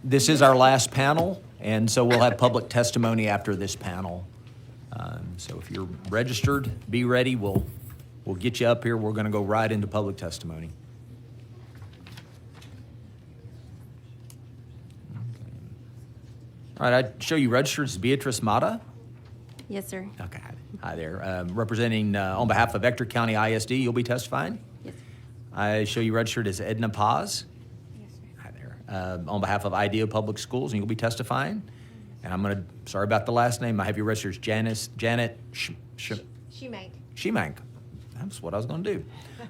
This is our last panel, and so we'll have public testimony after this panel. So if you're registered, be ready. We'll get you up here. We're going to go right into public testimony. All right, I show you registered as Beatrice Mata. Yes, sir. Okay, hi there. Representing on behalf of Ector County ISD, you'll be testifying. Yes, sir. I show you registered as Edna Paz. Yes, sir. Hi there. On behalf of IDEO Public Schools, and you'll be testifying. And I'm going to, sorry about the last name, I have you registered as Janet Shemank. That's what I was going to do.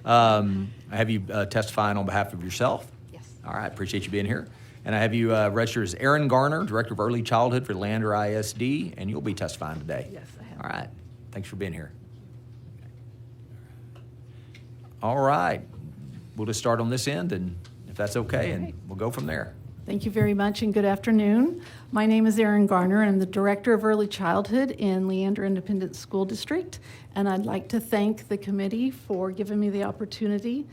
I have you testifying on behalf of yourself. Yes. All right, appreciate you being here. And I have you registered as Erin Garner, Director of Early Childhood for Leander ISD, and you'll be testifying today. Yes, I have. All right, thanks for being here. All right, we'll just start on this end, and if that's okay, and we'll go from there. Thank you very much and good afternoon. My name is Erin Garner and I'm the Director of Early Childhood in Leander Independent School District. And I'd like to thank the committee for giving me the opportunity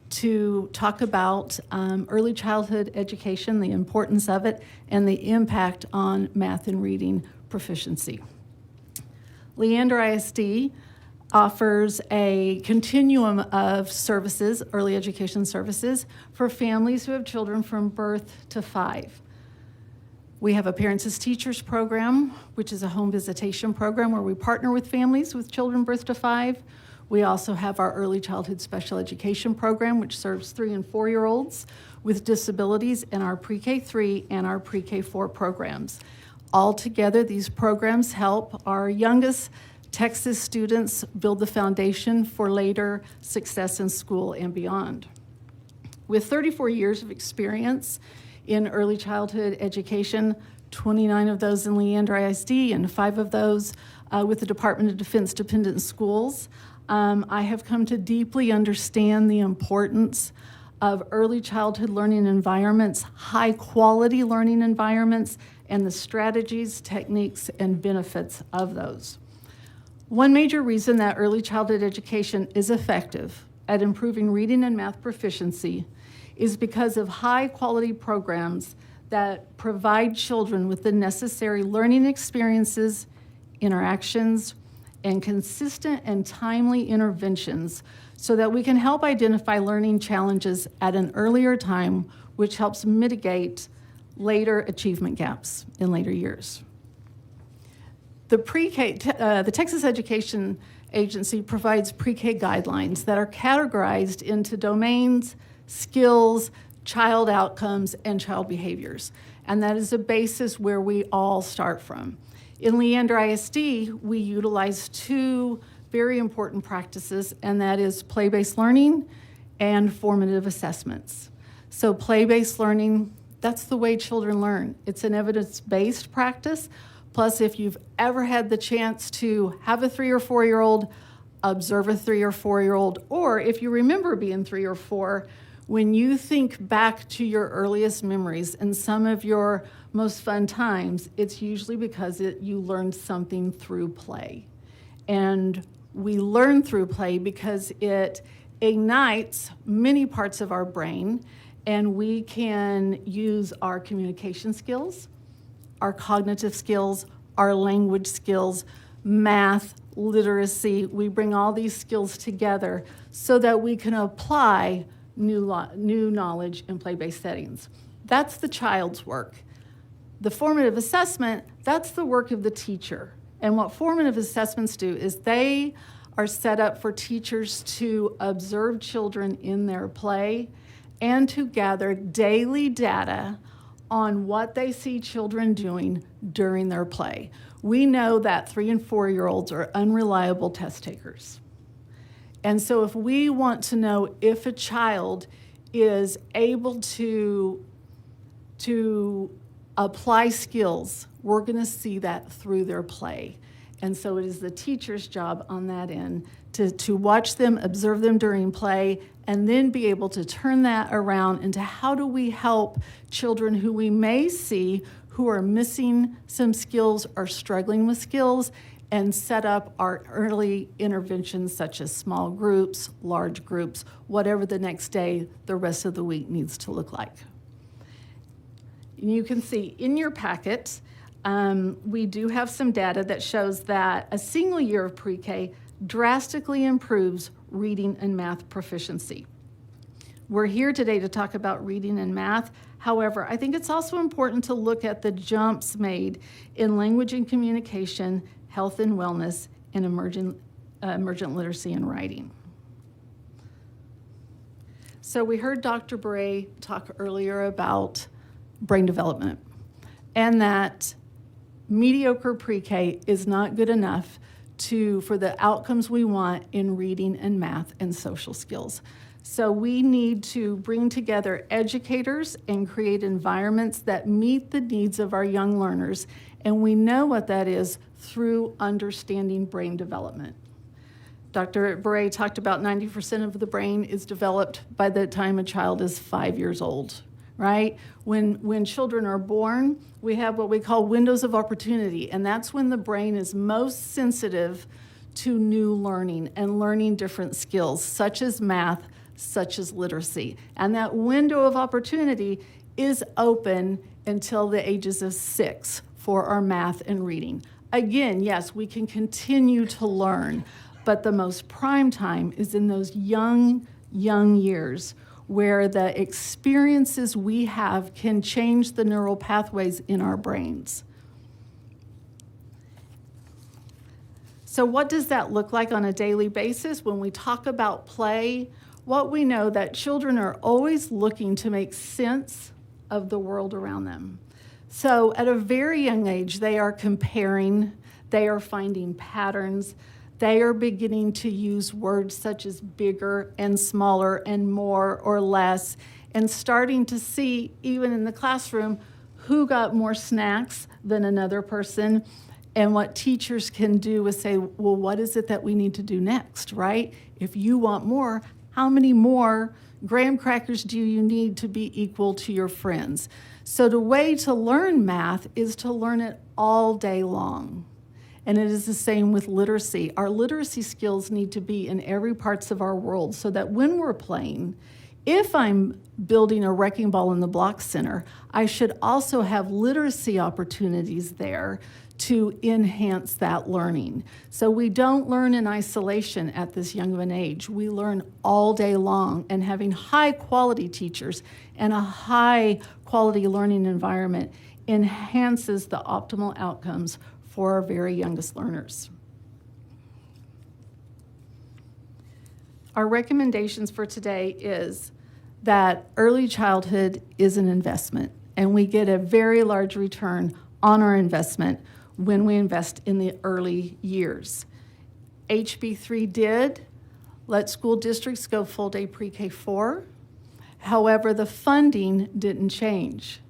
to talk about early childhood education, the importance of it, and the impact on math and reading proficiency. Leander ISD offers a continuum of services, early education services, for families who have children from birth to 5. We have a Parents as Teachers program, which is a home visitation program where we partner with families with children birth to 5. We also have our early childhood special education program, which serves 3 and 4-year-olds with disabilities, and our pre-K3 and our pre-K4 programs. Altogether, these programs help our youngest Texas students build the foundation for later success in school and beyond. With 34 years of experience in early childhood education, 29 of those in Leander ISD and 5 of those with the Department of Defense Dependent Schools, I have come to deeply understand the importance of early childhood learning environments, high quality learning environments, and the strategies, techniques, and benefits of those. One major reason that early childhood education is effective at improving reading and math proficiency is because of high quality programs that provide children with the necessary learning experiences, interactions, and consistent and timely interventions so that we can help identify learning challenges at an earlier time, which helps mitigate later achievement gaps in later years. The Texas Education Agency provides pre-K guidelines that are categorized into domains, skills, child outcomes, and child behaviors. And that is a basis where we all start from. In Leander ISD, we utilize 2 very important practices, and that is play-based learning and formative assessments. So play-based learning, that's the way children learn. It's an evidence-based practice. Plus, if you've ever had the chance to have a 3 or 4-year-old, observe a 3 or 4-year-old, or if you remember being 3 or 4, when you think back to your earliest memories and some of your most fun times, it's usually because you learned something through play. And we learn through play because it ignites many parts of our brain, and we can use our communication skills, our cognitive skills, our language skills, math, literacy. We bring all these skills together so that we can apply new knowledge in play-based settings. That's the child's work. The formative assessment, that's the work of the teacher. And what formative assessments do is they are set up for teachers to observe children in their play and to gather daily data on what they see children doing during their play. We know that 3 and 4-year-olds are unreliable test takers. And so if we want to know if a child is able to apply skills, we're going to see that through their play. And so it is the teacher's job on that end to watch them, observe them during play, and then be able to turn that around into how do we help children who we may see who are missing some skills or struggling with skills, and set up our early interventions such as small groups, large groups, whatever the next day, the rest of the week needs to look like. you can see in your packet, we do have some data that shows that a single year of pre-K drastically improves reading and math proficiency. We're here today to talk about reading and math. However, I think it's also important to look at the jumps made in language and communication, health and wellness, and emergent literacy and writing. So we heard Dr. Bray talk earlier about brain development and that mediocre pre-K is not good enough for the outcomes we want in reading and math and social skills. So we need to bring together educators and create environments that meet the needs of our young learners, and we know what that is through understanding brain development. Dr. Bray talked about 90% of the brain is developed by the time a child is 5 years old, right? When children are born, we have what we call windows of opportunity, and that's when the brain is most sensitive to new learning and learning different skills, such as math, such as literacy. And that window of opportunity is open until the ages of 6 for our math and reading. Again, yes, we can continue to learn, but the most prime time is in those young years where the experiences we have can change the neural pathways in our brains. So what does that look like on a daily basis? When we talk about play, what we know that children are always looking to make sense of the world around them. So at a very young age, they are comparing, they are finding patterns, they are beginning to use words such as bigger and smaller and more or less, and starting to see, even in the classroom, who got more snacks than another person. And what teachers can do is say, well, what is it that we need to do next, right? If you want more, how many more graham crackers do you need to be equal to your friends? So the way to learn math is to learn it all day long. And it is the same with literacy. Our literacy skills need to be in every parts of our world so that when we're playing, if I'm building a wrecking ball in the block center, I should also have literacy opportunities there to enhance that learning. So we don't learn in isolation at this young of an age. We learn all day long, and having high quality teachers and a high quality learning environment enhances the optimal outcomes for our very youngest learners. Our recommendations for today is that early childhood is an investment, and we get a very large return on our investment when we invest in the early years. HB3 did let school districts go full day pre-K 4. However, the funding didn't change.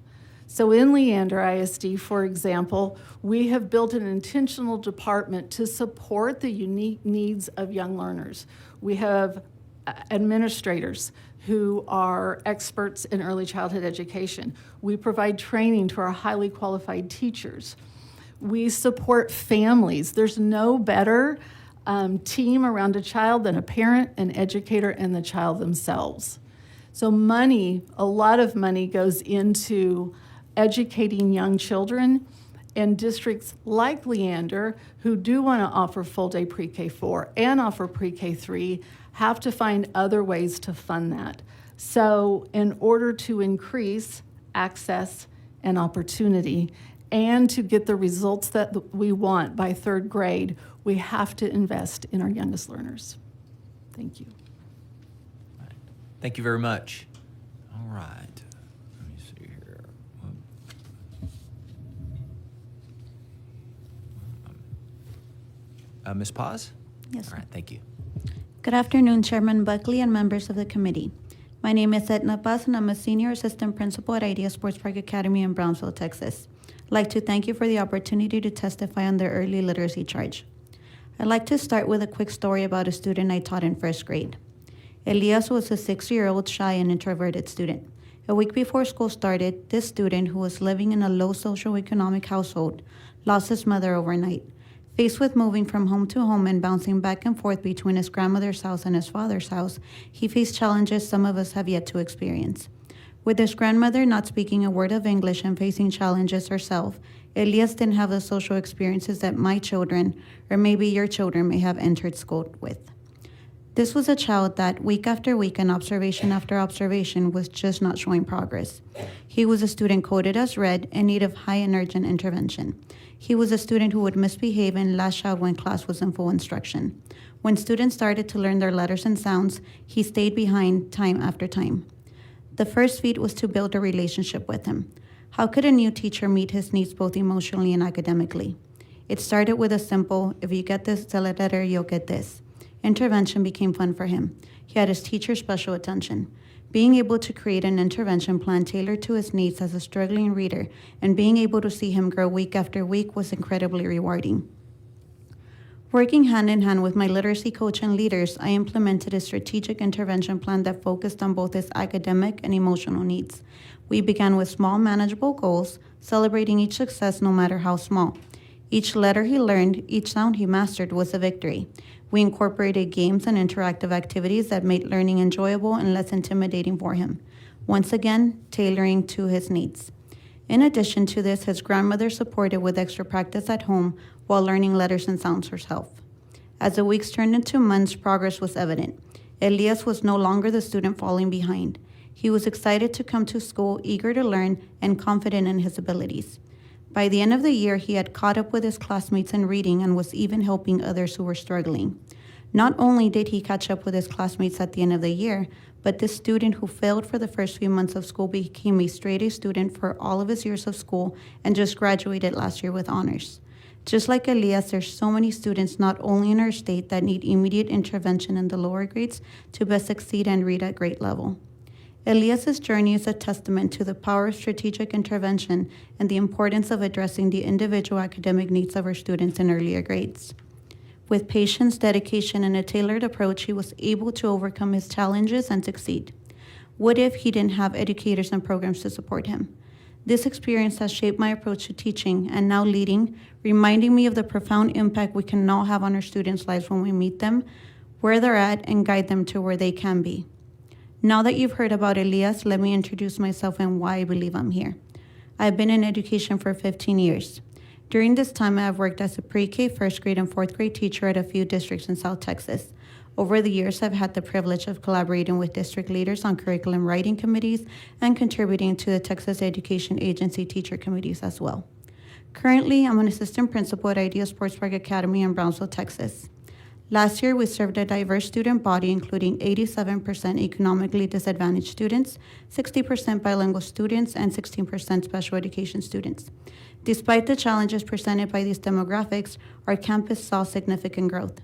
So in Leander ISD, for example, we have built an intentional department to support the unique needs of young learners. We have administrators who are experts in early childhood education. We provide training to our highly qualified teachers. We support families. There's no better team around a child than a parent, an educator, and the child themselves. So a lot of money goes into educating young children, and districts like Leander, who do want to offer full-day pre-K 4 and offer pre-K 3, have to find other ways to fund that. So in order to increase access and opportunity and to get the results that we want by 3rd grade, we have to invest in our youngest learners. Thank you. Thank you very much. All right. Let me see here. Ms. Paz? Yes, All sir. right, thank you. Good afternoon, Chairman Buckley and members of the committee. My name is Edna Paz, and I'm a senior assistant principal at Idea Sports Park Academy in Brownsville, Texas. I'd like to thank you for the opportunity to testify on the early literacy charge. I'd like to start with a quick story about a student I taught in 1st grade. Elias was a 6-year-old shy and introverted student. A week before school started, this student, who was living in a low socioeconomic household, lost his mother overnight. Faced with moving from home to home and bouncing back and forth between his grandmother's house and his father's house, he faced challenges some of us have yet to experience. With his grandmother not speaking a word of English and facing challenges herself, Elias didn't have the social experiences that my children, or maybe your children, may have entered school with. This was a child that, week after week and observation after observation, was just not showing progress. He was a student coded as red in need of high and urgent intervention. He was a student who would misbehave and lash out when class was in full instruction. When students started to learn their letters and sounds, he stayed behind time after time. The first feat was to build a relationship with him. How could a new teacher meet his needs both emotionally and academically? It started with a simple, if you get this letter, you'll get this. Intervention became fun for him. He had his teacher's special attention. Being able to create an intervention plan tailored to his needs as a struggling reader and being able to see him grow week after week was incredibly rewarding. Working hand in hand with my literacy coach and leaders, I implemented a strategic intervention plan that focused on both his academic and emotional needs. We began with small, manageable goals, celebrating each success no matter how small. Each letter he learned, each sound he mastered was a victory. We incorporated games and interactive activities that made learning enjoyable and less intimidating for him. Once again, tailoring to his needs. In addition to this, his grandmother supported with extra practice at home while learning letters and sounds herself. As the weeks turned into months, progress was evident. Elias was no longer the student falling behind. He was excited to come to school, eager to learn, and confident in his abilities. By the end of the year, he had caught up with his classmates in reading and was even helping others who were struggling. Not only did he catch up with his classmates at the end of the year, but this student who failed for the first few months of school became a straight-A student for all of his years of school and just graduated last year with honors. Just like Elias, there's so many students not only in our state that need immediate intervention in the lower grades to best succeed and read at grade level. Elias's journey is a testament to the power of strategic intervention and the importance of addressing the individual academic needs of our students in earlier grades. With patience, dedication, and a tailored approach, he was able to overcome his challenges and succeed. What if he didn't have educators and programs to support him? This experience has shaped my approach to teaching and now leading, reminding me of the profound impact we can all have on our students' lives when we meet them, where they're at, and guide them to where they can be. Now that you've heard about Elias, let me introduce myself and why I believe I'm here. I've been in education for 15 years. During this time, I have worked as a pre-K, first grade, and fourth grade teacher at a few districts in South Texas. Over the years, I've had the privilege of collaborating with district leaders on curriculum writing committees and contributing to the Texas Education Agency teacher committees as well. Currently, I'm an assistant principal at Ideal Sports Park Academy in Brownsville, Texas. Last year, we served a diverse student body, including 87% economically disadvantaged students, 60% bilingual students, and 16% special education students. Despite the challenges presented by these demographics, our campus saw significant growth.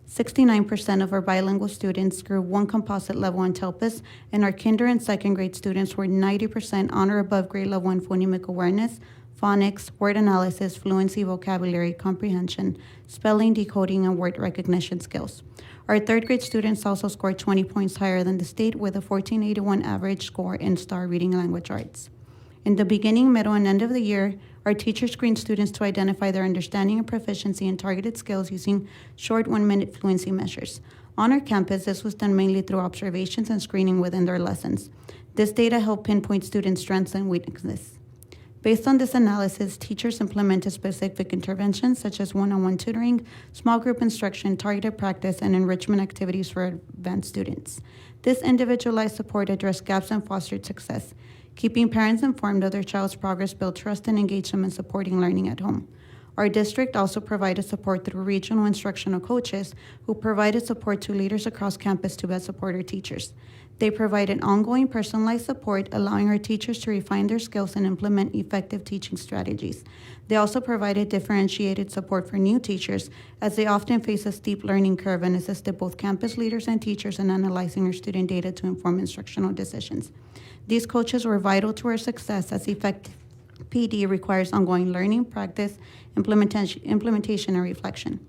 69% of our bilingual students grew one composite level in TELPUS, and our kinder and second grade students were 90% on or above grade level in phonemic awareness, phonics, word analysis, fluency, vocabulary, comprehension, spelling, decoding, and word recognition skills. Our third grade students also scored 20 points higher than the state with a 1481 average score in STAR Reading Language Arts. In the beginning, middle, and end of the year, our teachers screened students to identify their understanding and proficiency in targeted skills using short 1-minute fluency measures. On our campus, this was done mainly through observations and screening within their lessons. This data helped pinpoint students' strengths and weaknesses. Based on this analysis, teachers implemented specific interventions such as one-on-one tutoring, small group instruction, targeted practice, and enrichment activities for advanced students. This individualized support addressed gaps and fostered success. Keeping parents informed of their child's progress built trust and engaged them in supporting learning at home. Our district also provided support through regional instructional coaches who provided support to leaders across campus to best support our teachers. They provided ongoing personalized support, allowing our teachers to refine their skills and implement effective teaching strategies. They also provided differentiated support for new teachers, as they often face a steep learning curve, and assisted both campus leaders and teachers in analyzing our student data to inform instructional decisions. These coaches were vital to our success, as effective PD requires ongoing learning, practice, implementation, and reflection.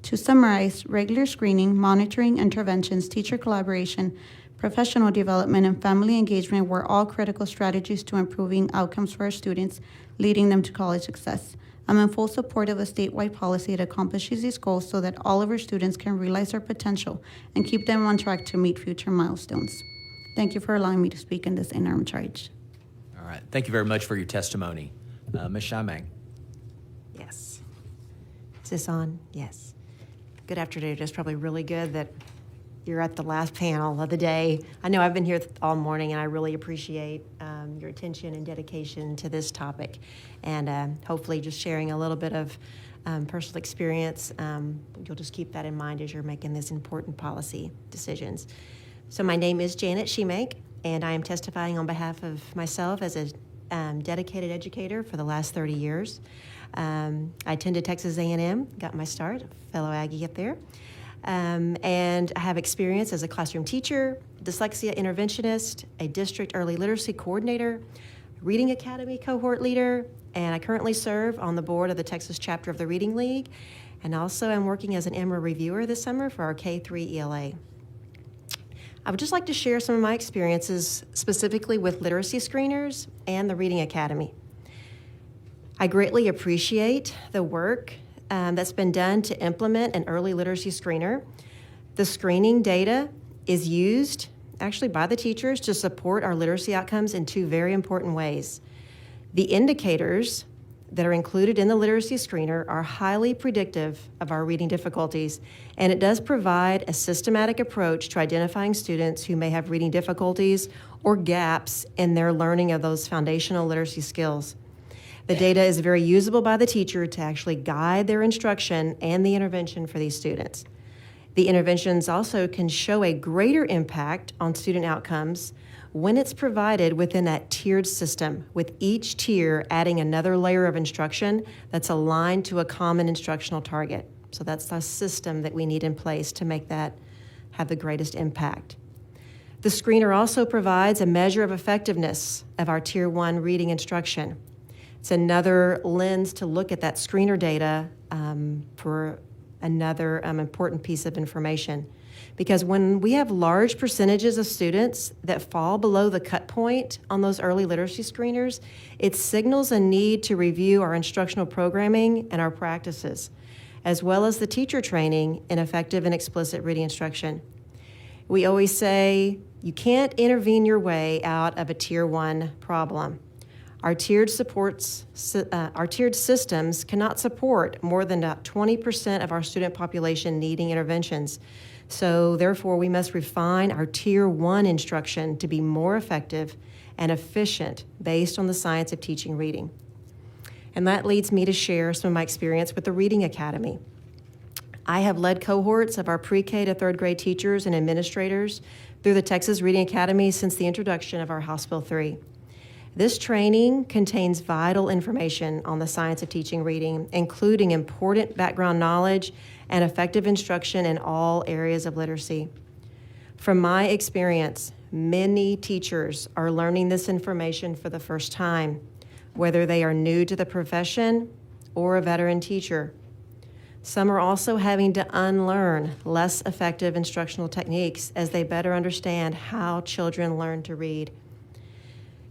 To summarize, regular screening, monitoring, interventions, teacher collaboration, professional development, and family engagement were all critical strategies to improving outcomes for our students, leading them to college success. I'm in full support of a statewide policy that accomplishes these goals so that all of our students can realize their potential and keep them on track to meet future milestones. Thank you for allowing me to speak in this interim charge. right, thank you very much for your testimony. Ms. Schimang. Yes. Is this on? Yes. Good afternoon. It's probably really good that you're at the last panel of the day. I know I've been here all morning, and I really appreciate your attention and dedication to this topic. And hopefully just sharing a little bit of personal experience. You'll just keep that in mind as you're making these important policy decisions. So my name is Janet Schimang, and I am testifying on behalf of myself as a dedicated educator for the last 30 years. I attended Texas A&M, got my start, fellow Aggie up there. And I have experience as a classroom teacher, dyslexia interventionist, a district early literacy coordinator, Reading Academy cohort leader, and I currently serve on the board of the Texas chapter of the Reading League, and also I'm working as an EMRA reviewer this summer for our K-3 ELA. I would just like to share some of my experiences specifically with literacy screeners and the Reading Academy. I greatly appreciate the work that's been done to implement an early literacy screener. The screening data is used actually by the teachers to support our literacy outcomes in two very important ways. The indicators that are included in the literacy screener are highly predictive of our reading difficulties, and it does provide a systematic approach to identifying students who may have reading difficulties or gaps in their learning of those foundational literacy skills. The data is very usable by the teacher to actually guide their instruction and the intervention for these students. The interventions also can show a greater impact on student outcomes when it's provided within that tiered system, with each tier adding another layer of instruction that's aligned to a common instructional target. So that's the system that we need in place to make that have the greatest impact. The screener also provides a measure of effectiveness of our Tier 1 reading instruction. It's another lens to look at that screener data for another important piece of information. Because when we have large percentages of students that fall below the cut point on those early literacy screeners, it signals a need to review our instructional programming and our practices, as well as the teacher training in effective and explicit reading instruction. We always say, you can't intervene your way out of a Tier 1 problem. Our tiered systems cannot support more than 20% of our student population needing interventions. So therefore, we must refine our Tier 1 instruction to be more effective and efficient based on the science of teaching reading. And that leads me to share some of my experience with the Reading Academy. I have led cohorts of our pre-K to third grade teachers and administrators through the Texas Reading Academy since the introduction of our House Bill 3. This training contains vital information on the science of teaching reading, including important background knowledge and effective instruction in all areas of literacy. From my experience, many teachers are learning this information for the first time, whether they are new to the profession or a veteran teacher. Some are also having to unlearn less effective instructional techniques as they better understand how children learn to read.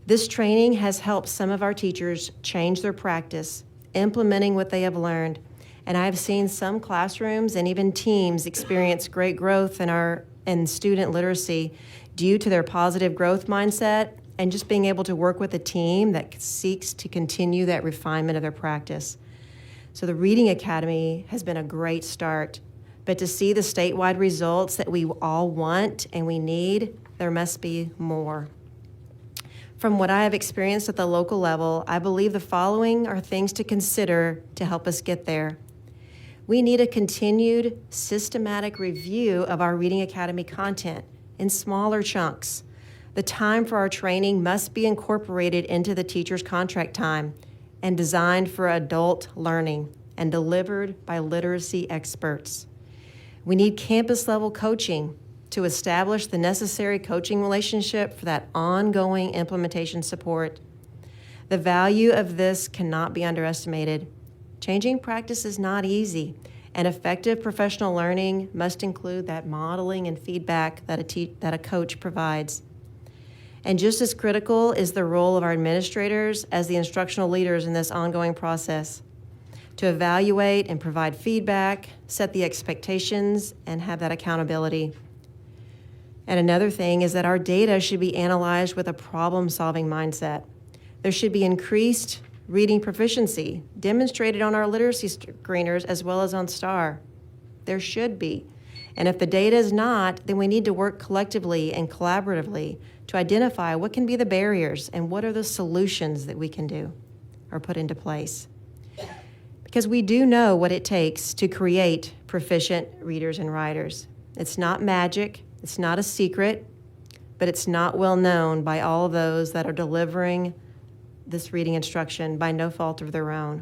This training has helped some of our teachers change their practice, implementing what they have learned, and I've seen some classrooms and even teams experience great growth in student literacy due to their positive growth mindset and just being able to work with a team that seeks to continue that refinement of their practice. So the Reading Academy has been a great start, but to see the statewide results that we all want and we need, there must be more. From what I have experienced at the local level, I believe the following are things to consider to help us get there. We need a continued systematic review of our Reading Academy content in smaller chunks. The time for our training must be incorporated into the teacher's contract time and designed for adult learning and delivered by literacy experts. We need campus-level coaching to establish the necessary coaching relationship for that ongoing implementation support. The value of this cannot be underestimated. Changing practice is not easy, and effective professional learning must include that modeling and feedback that a coach provides. And just as critical is the role of our administrators as the instructional leaders in this ongoing process to evaluate and provide feedback, set the expectations, and have that accountability. And another thing is that our data should be analyzed with a problem-solving mindset. There should be increased reading proficiency demonstrated on our literacy screeners as well as on STAR. There should be. And if the data is not, then we need to work collectively and collaboratively to identify what can be the barriers and what are the solutions that we can do or put into place. Because we do know what it takes to create proficient readers and writers. It's not magic, it's not a secret, but it's not well known by all of those that are delivering this reading instruction by no fault of their own.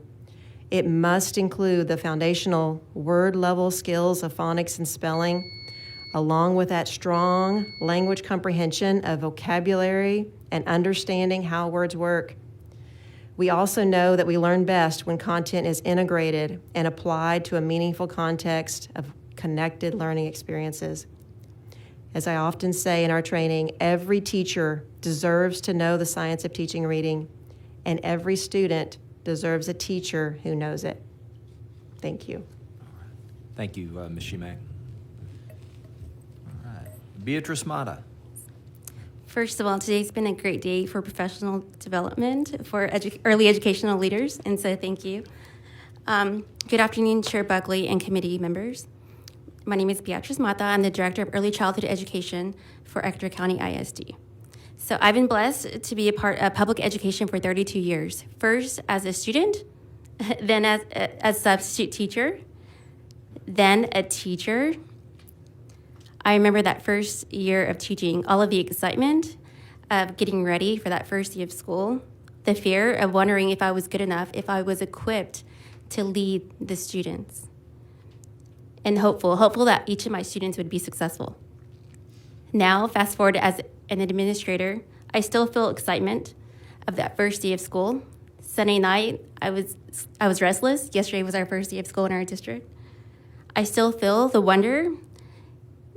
It must include the foundational word-level skills of phonics and spelling, along with that strong language comprehension of vocabulary and understanding how words work. We also know that we learn best when content is integrated and applied to a meaningful context of connected learning experiences. As I often say in our training, every teacher deserves to know the science of teaching reading, and every student deserves a teacher who knows it. Thank you. Thank you, Ms. Shemak. All right. Beatrice Mata. First of all, today's been a great day for professional development for early educational leaders, and so thank you. Good afternoon, Chair Buckley and committee members. My name is Beatrice Mata. I'm the Director of Early Childhood Education for Ector County ISD. So I've been blessed to be a part of public education for 32 years. First as a student, then as a substitute teacher, then a teacher. I remember that first year of teaching, all of the excitement of getting ready for that first day of school, the fear of wondering if I was good enough, if I was equipped to lead the students, and hopeful that each of my students would be successful. Now, fast forward as an administrator, I still feel excitement of that first day of school. Sunday night, I was restless. Yesterday was our first day of school in our district. I still feel the wonder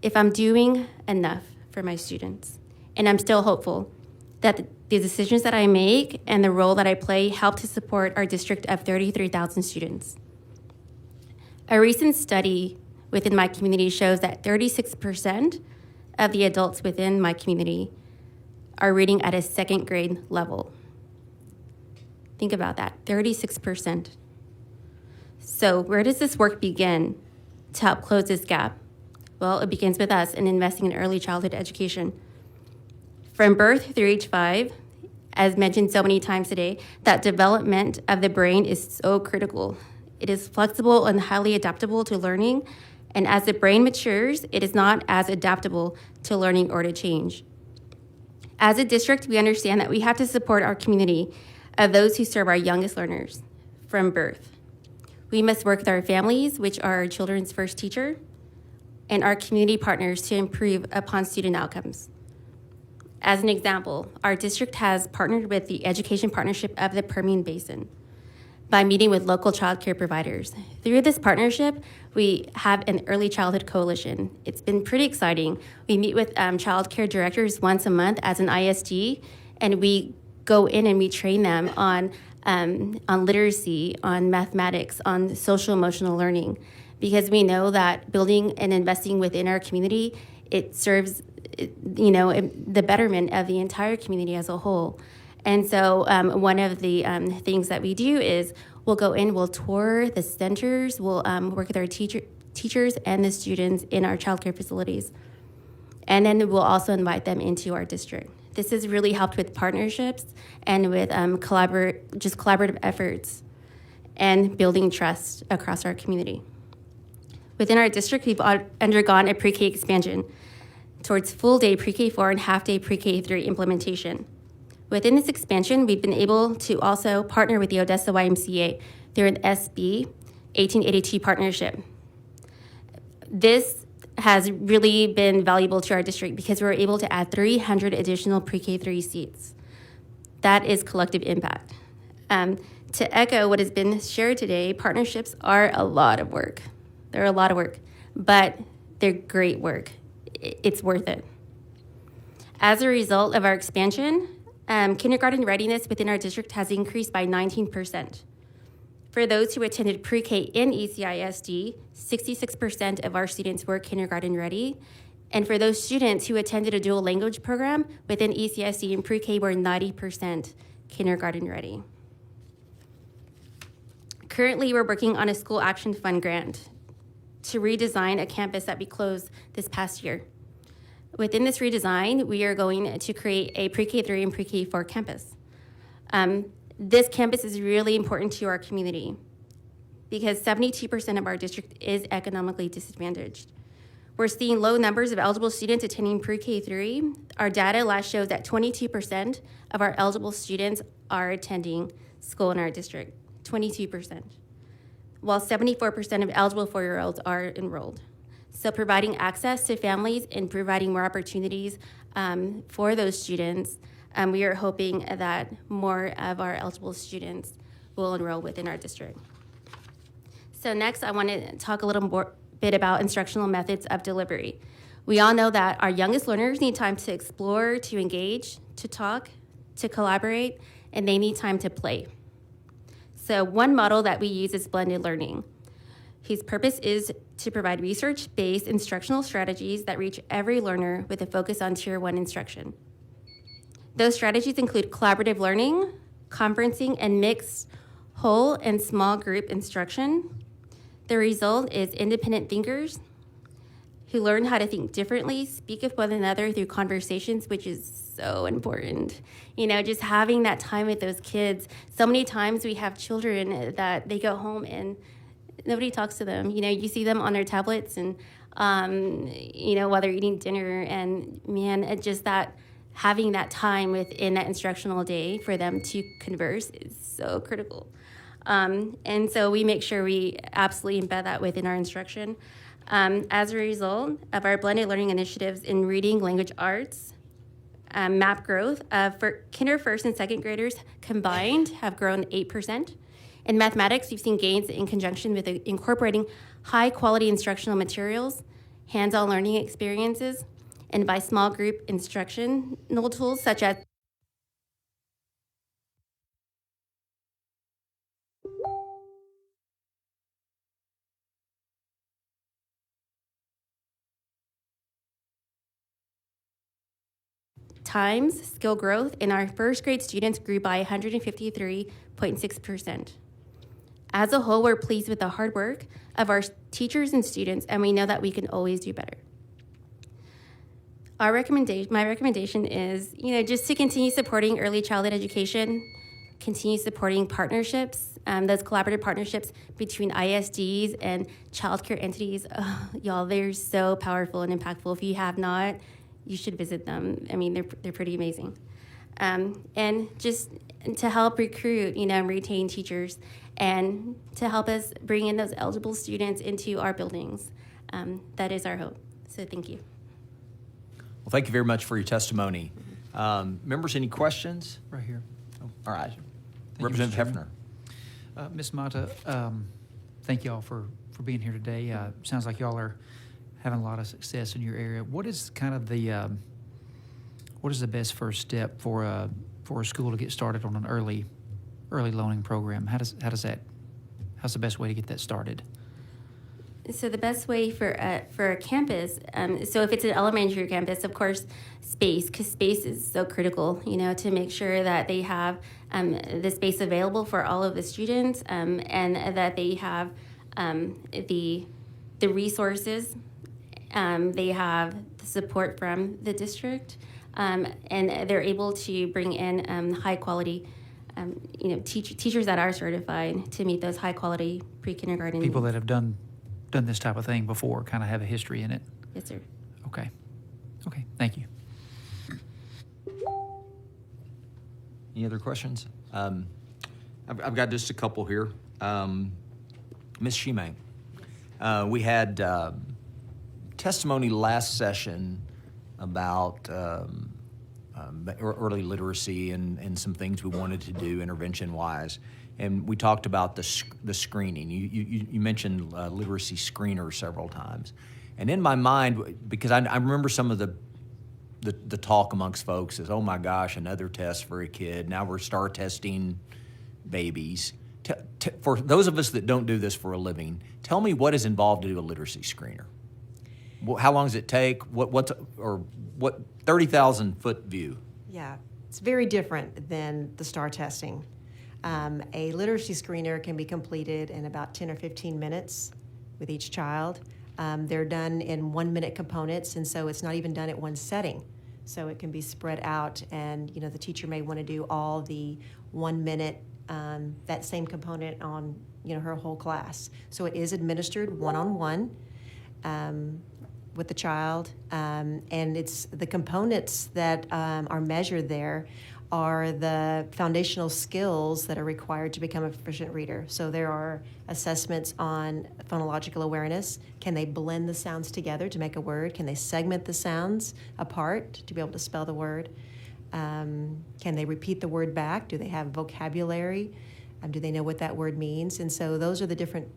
if I'm doing enough for my students. And I'm still hopeful that the decisions that I make and the role that I play help to support our district of 33,000 students. A recent study within my community shows that 36% of the adults within my community are reading at a second grade level. Think about that, 36%. So where does this work begin to help close this gap? Well, it begins with us in investing in early childhood education. From birth through age 5, as mentioned so many times today, that development of the brain is so critical. It is flexible and highly adaptable to learning, and as the brain matures, it is not as adaptable to learning or to change. As a district, we understand that we have to support our community of those who serve our youngest learners from birth. We must work with our families, which are our children's first teacher, and our community partners to improve upon student outcomes. As an example, our district has partnered with the Education Partnership of the Permian Basin by meeting with local child care providers. Through this partnership, we have an early childhood coalition. It's been pretty exciting. We meet with child care directors once a month as an ISD, and we go in and we train them on literacy, on mathematics, on social emotional learning, because we know that building and investing within our community, it serves the betterment of the entire community as a whole. And so one of the things that we do is we'll go in, we'll tour the centers, we'll work with our teachers and the students in our childcare facilities. And then we'll also invite them into our district. This has really helped with partnerships and with collaborative efforts and building trust across our community. Within our district, we've undergone a pre-K expansion towards full-day pre-K4 and half-day pre-K3 implementation. Within this expansion, we've been able to also partner with the Odessa YMCA through an SB 1882 partnership. This has really been valuable to our district because we're able to add 300 additional pre-K3 seats. That is collective impact. To echo what has been shared today, partnerships are a lot of work. They're a lot of work, but they're great work. It's worth it. As a result of our expansion, kindergarten readiness within our district has increased by 19%. For those who attended pre-K in ECISD, 66% of our students were kindergarten ready. And for those students who attended a dual language program within ECISD and pre-K were 90% kindergarten ready. Currently, we're working on a school action fund grant to redesign a campus that we closed this past year. Within this redesign, we are going to create a pre-K3 and pre-K4 campus. This campus is really important to our community because 72% of our district is economically disadvantaged. We're seeing low numbers of eligible students attending pre-K3. Our data last shows that 22% of our eligible students are attending school in our district, 22%, while 74% of eligible 4-year-olds are enrolled. So providing access to families and providing more opportunities for those students, we are hoping that more of our eligible students will enroll within our district. So next, I want to talk a little bit about instructional methods of delivery. We all know that our youngest learners need time to explore, to engage, to talk, to collaborate, and they need time to play. So one model that we use is blended learning, whose purpose is to provide research-based instructional strategies that reach every learner with a focus on Tier 1 instruction. Those strategies include collaborative learning, conferencing, and mixed whole and small group instruction. The result is independent thinkers who learn how to think differently, speak with one another through conversations, which is so important. You know, just having that time with those kids. So many times we have children that they go home and nobody talks to them. You know, you see them on their tablets and, you know, while they're eating dinner. And man, it just that having that time within that instructional day for them to converse is so critical. And so we make sure we absolutely embed that within our instruction. As a result of our blended learning initiatives in reading, language arts, MAP growth for kinder, first, and second graders combined have grown 8%. In mathematics, we've seen gains in conjunction with incorporating high-quality instructional materials, hands-on learning experiences, and by small group instructional tools such as times skill growth in our first grade students grew by 153.6%. As a whole, we're pleased with the hard work of our teachers and students, and we know that we can always do better. My recommendation is, you know, just to continue supporting early childhood education, continue supporting partnerships, those collaborative partnerships between ISDs and childcare entities. Y'all, they're so powerful and impactful. If you have not, you should visit them. I mean, they're pretty amazing. And just to help recruit, you know, and retain teachers and to help us bring in those eligible students into our buildings. That is our hope. So thank you. Well, thank you very much for your testimony. Members, any questions? Right here. All right. you, Representative Mr. Hefner. Ms. Mata, thank y'all for being here today. Sounds like y'all are having a lot of success in your area. What is kind of the what is the best first step for a school to get started on an early learning program? How's the best way to get that started? So the best way for a campus, so if it's an elementary campus, of course, space, because space is so critical, you know, to make sure that they have the space available for all of the students and that they have the resources, they have the support from the district, and they're able to bring in high quality, you know, teachers that are certified to meet those high quality pre-kindergarten People needs. that have done this type of thing before, kind of have a history in it. Yes, sir. Okay, thank you. Any other questions? I've got just a couple here. Ms. Shimang, we had testimony last session about early literacy and some things we wanted to do intervention-wise. And we talked about the screening. You mentioned literacy screener several times. And in my mind, because I remember some of the talk amongst folks is, oh my gosh, another test for a kid. Now we're star testing babies. For those of us that don't do this for a living, tell me what is involved to do a literacy screener. How long does it take? What 30,000 foot view? Yeah. it's very different than the STAR testing. A literacy screener can be completed in about 10 or 15 minutes with each child. They're done in 1-minute components, and so it's not even done at one setting. So it can be spread out, and the teacher may want to do all the 1 minute, that same component on her whole class. So it is administered one-on-one with the child, and it's the components that are measured there are the foundational skills that are required to become a proficient reader. So there are assessments on phonological awareness. Can they blend the sounds together to make a word? Can they segment the sounds apart to be able to spell the word? Can they repeat the word back? Do they have vocabulary? Do they know what that word means? And so those are the different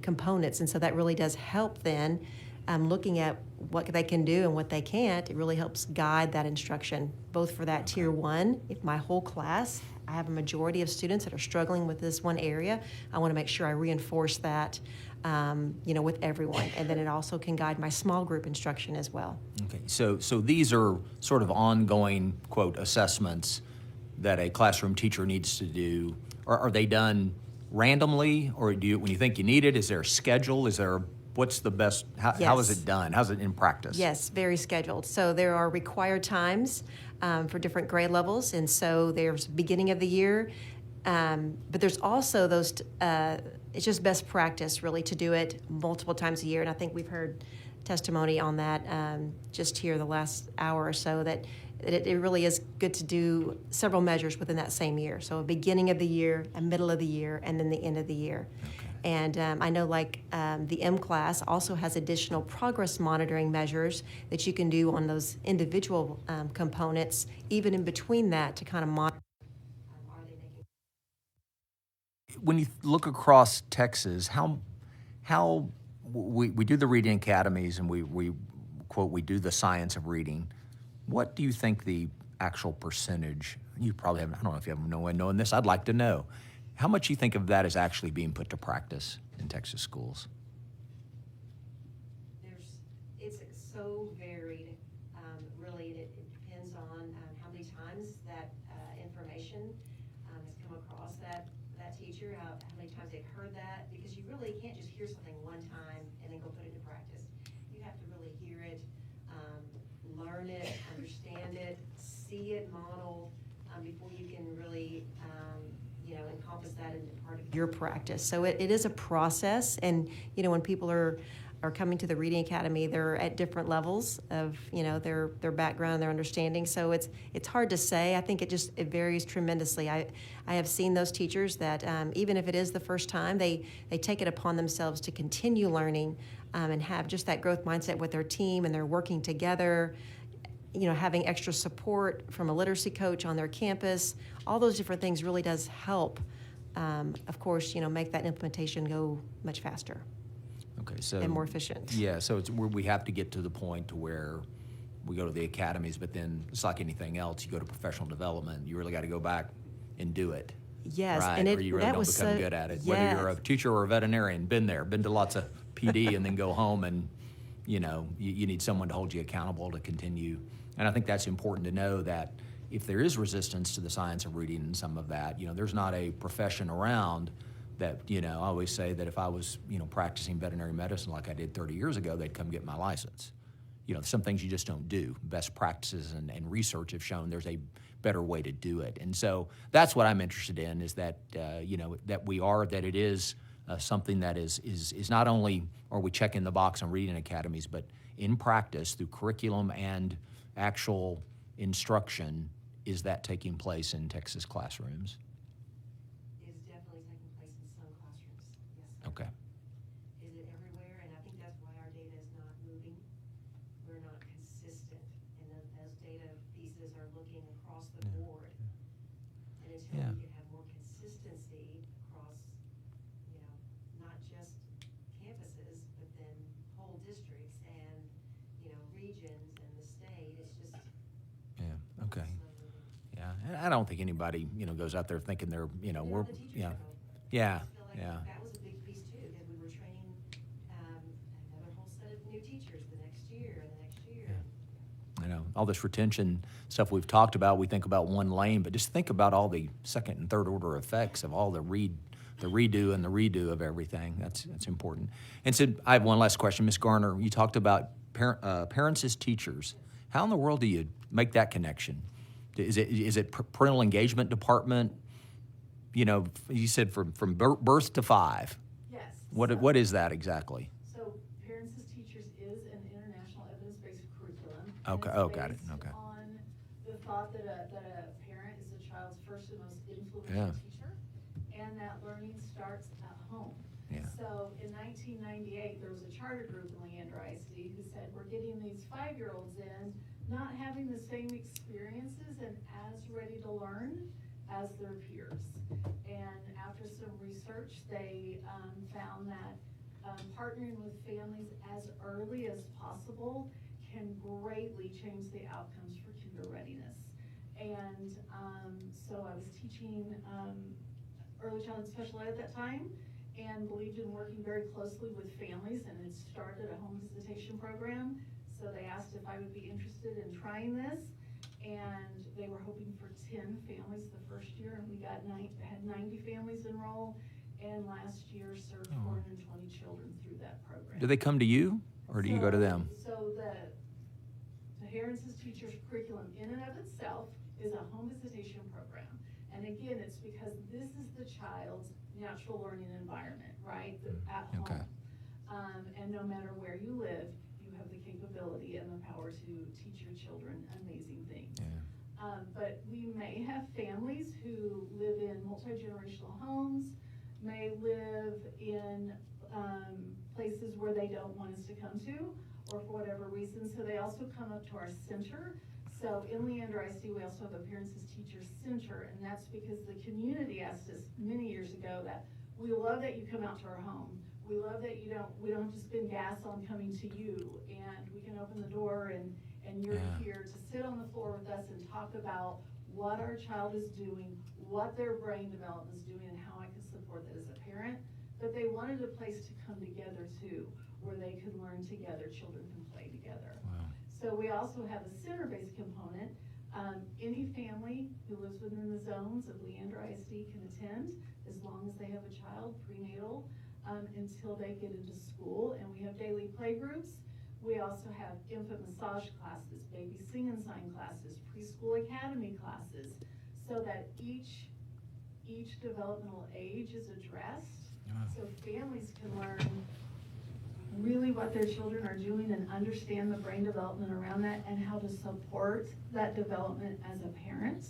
components. And so that really does help then looking at what they can do and what they can't. It really helps guide that instruction, both for that tier 1. If my whole class, I have a majority of students that are struggling with this one area, I want to make sure I reinforce that with everyone. And then it also can guide my small group instruction as well. Okay, so these are sort of ongoing, quote, assessments that a classroom teacher needs to do. Are they done randomly, or when you think you need it, is there a schedule? What's the best, how is Yes. it done? How's it in practice? Yes, very scheduled. So there are required times for different grade levels, and so there's beginning of the year, but there's also those, it's just best practice really to do it multiple times a year, and I think we've heard testimony on that just here the last hour or so, that it really is good to do several measures within that same year. So a beginning of the year, a middle of the year, and then the end of the year. Okay. And I know the M class also has additional progress monitoring measures that you can do on those individual components, even in between that, to kind of monitor. Are they making? When you look across Texas, how we do the reading academies, and we quote, we do the science of reading. What do you think the actual percentage, you probably haven't, I don't know if you have no way of knowing this, I'd like to know. How much you think of that is actually being put to practice in Texas schools? It's so varied, really, and it depends on how many times that information has come across that teacher, how many times they've heard that, because you really can't just hear something one time and then go put it into practice. You have to really hear it, learn it, understand it, see it modeled before you can really encompass that into part of your practice. So it is a process, and when people are coming to the Reading Academy, they're at different levels of their background, their understanding. So it's hard to say. I think it varies tremendously. I have seen those teachers that even if it is the first time, they take it upon themselves to continue learning and have just that growth mindset with their team, and they're working together. Having extra support from a literacy coach on their campus, all those different things really does help, of course, make that implementation go much faster Okay, so and more efficient. Yeah, so we have to get to the point to where we go to the academies, but then it's like anything else. You go to professional development, you really got to go back and do it. Yes, right? and Or you really that don't was become so, good at it. Yes. Whether you're a teacher or a veterinarian, been to lots of PD and then go home and you need someone to hold you accountable to continue. And I think that's important to know, that if there is resistance to the science of reading and some of that, there's not a profession around that, I always say that if I was, practicing veterinary medicine like I did 30 years ago, they'd come get my license. Some things you just don't do. Best practices and research have shown there's a better way to do it. And so that's what I'm interested in, is that, that it is something that is not only are we checking the box on reading academies, but in practice through curriculum and actual instruction, is that taking place in Texas classrooms? Is definitely taking place in some classrooms, yes. Okay. Is it everywhere? And I think that's why our data is not moving. We're not consistent, and those data pieces are looking across the board. And until Yeah. we can have more consistency across, not just campuses, but then whole districts and, regions and the state, it's just Yeah, okay. slow moving. Yeah, and I don't think anybody, goes out there thinking they're, we're, The teachers yeah. know. Yeah, I feel like yeah. that was a big piece too, that we were training another whole set of new teachers the next year and the next year. I know. all this retention stuff we've talked about, we think about one lane, but just think about all the second and third order effects of all the redo and the redo of everything. That's important. And so I have one last question, Ms. Garner. You talked about parents as teachers. How in the world do you make that connection? Is it parental engagement department? You know, you said from birth to 5. Yes. What is that exactly? So Parents as Teachers is an international evidence-based curriculum. Okay. And Oh, it's got it. based Okay. on the thought that a parent is a child's first and most influential Yeah. teacher, and that learning starts at home. Yeah. So in 1998, there was a charter group in Leander ISD who said, we're getting these 5-year-olds in, not having the same experiences and as ready to learn as their peers. And after some research, they found that partnering with families as early as possible can greatly change the outcomes for kinder readiness. And so I was teaching early childhood special ed at that time, and believed in working very closely with families, and had started a home visitation program. So they asked if I would be interested in trying this, and they were hoping for 10 families the first year, and we had 90 families enroll, and last year served 420 children through that program. Do they come to you, or do you go to them? So the Parents as Teachers curriculum in and of itself is a home visitation program. And again, it's because this is the child's natural learning environment, right? At home. Okay. And no matter where you live, you have the capability and the power to teach your children amazing things. Yeah. But we may have families who live in multi-generational homes, may live in places where they don't want us to come to, or for whatever reason, so they also come up to our center. So in Leander ISD, we also have a Parents as Teachers Center, and that's because the community asked us many years ago that we love that you come out to our home. We love that we don't have to spend gas on coming to you, and we can open the door and you're Yeah. here to sit on the floor with us and talk about what our child is doing, what their brain development is doing, and how I can support that as a parent. But they wanted a place to come together too, where they could learn together, children can play together. Wow. So we also have a center-based component. Any family who lives within the zones of Leander ISD can attend, as long as they have a child prenatal until they get into school. And we have daily play groups. We also have infant massage classes, baby sing and sign classes, preschool academy classes, so that each developmental age is addressed. So families can learn really what their children are doing and understand the brain development around that and how to support that development as a parent.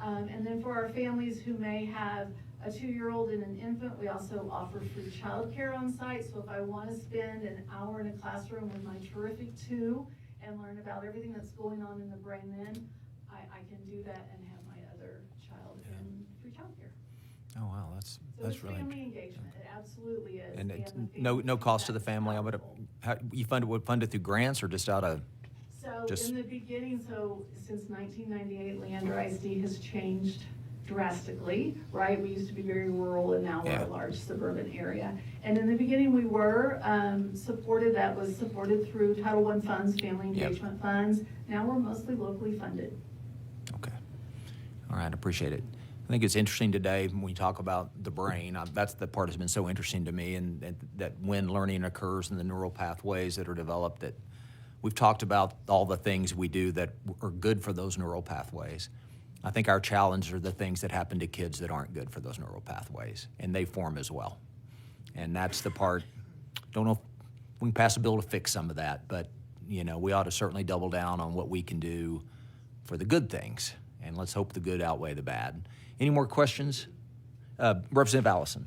And then for our families who may have a 2-year-old and an infant, we also offer free childcare on site. So if I want to spend an hour in a classroom with my terrific 2 and learn about everything that's going on in the brain, then I can do that and have my other child in free childcare. Oh, wow, that's So it's really family engagement, it absolutely is. And And it's the no families cost to think the that's family. I would powerful. you fund it through grants or just out of? So Just- in the beginning, since 1998, Leander ISD has changed drastically, right? We used to be very rural, and now we're Yeah. a large suburban area. And in the beginning, we were supported through Title I funds, family Yep. engagement funds. Now we're mostly locally funded. Okay. All right, appreciate it. I think it's interesting today when we talk about the brain. That's the part that's been so interesting to me, and that when learning occurs and the neural pathways that are developed, that we've talked about all the things we do that are good for those neural pathways. I think our challenge are the things that happen to kids that aren't good for those neural pathways, and they form as well. And that's the part, don't know if we can pass a bill to fix some of that, but we ought to certainly double down on what we can do for the good things, and let's hope the good outweigh the bad. Any more questions? Representative Allison.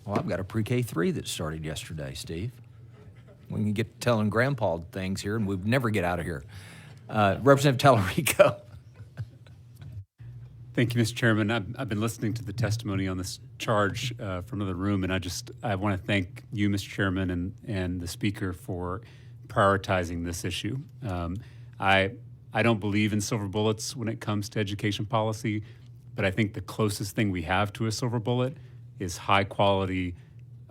Well, I've got a pre-K 3 that started yesterday, Steve. We can get telling Grandpa things here, and we'd never get out of here. Representative Tallarico. Thank you, Mr. Chairman. I've been listening to the testimony on this charge from another room, and I want to thank you, Mr. Chairman, and the speaker for prioritizing this issue. I don't believe in silver bullets when it comes to education policy, but I think the closest thing we have to a silver bullet is high quality,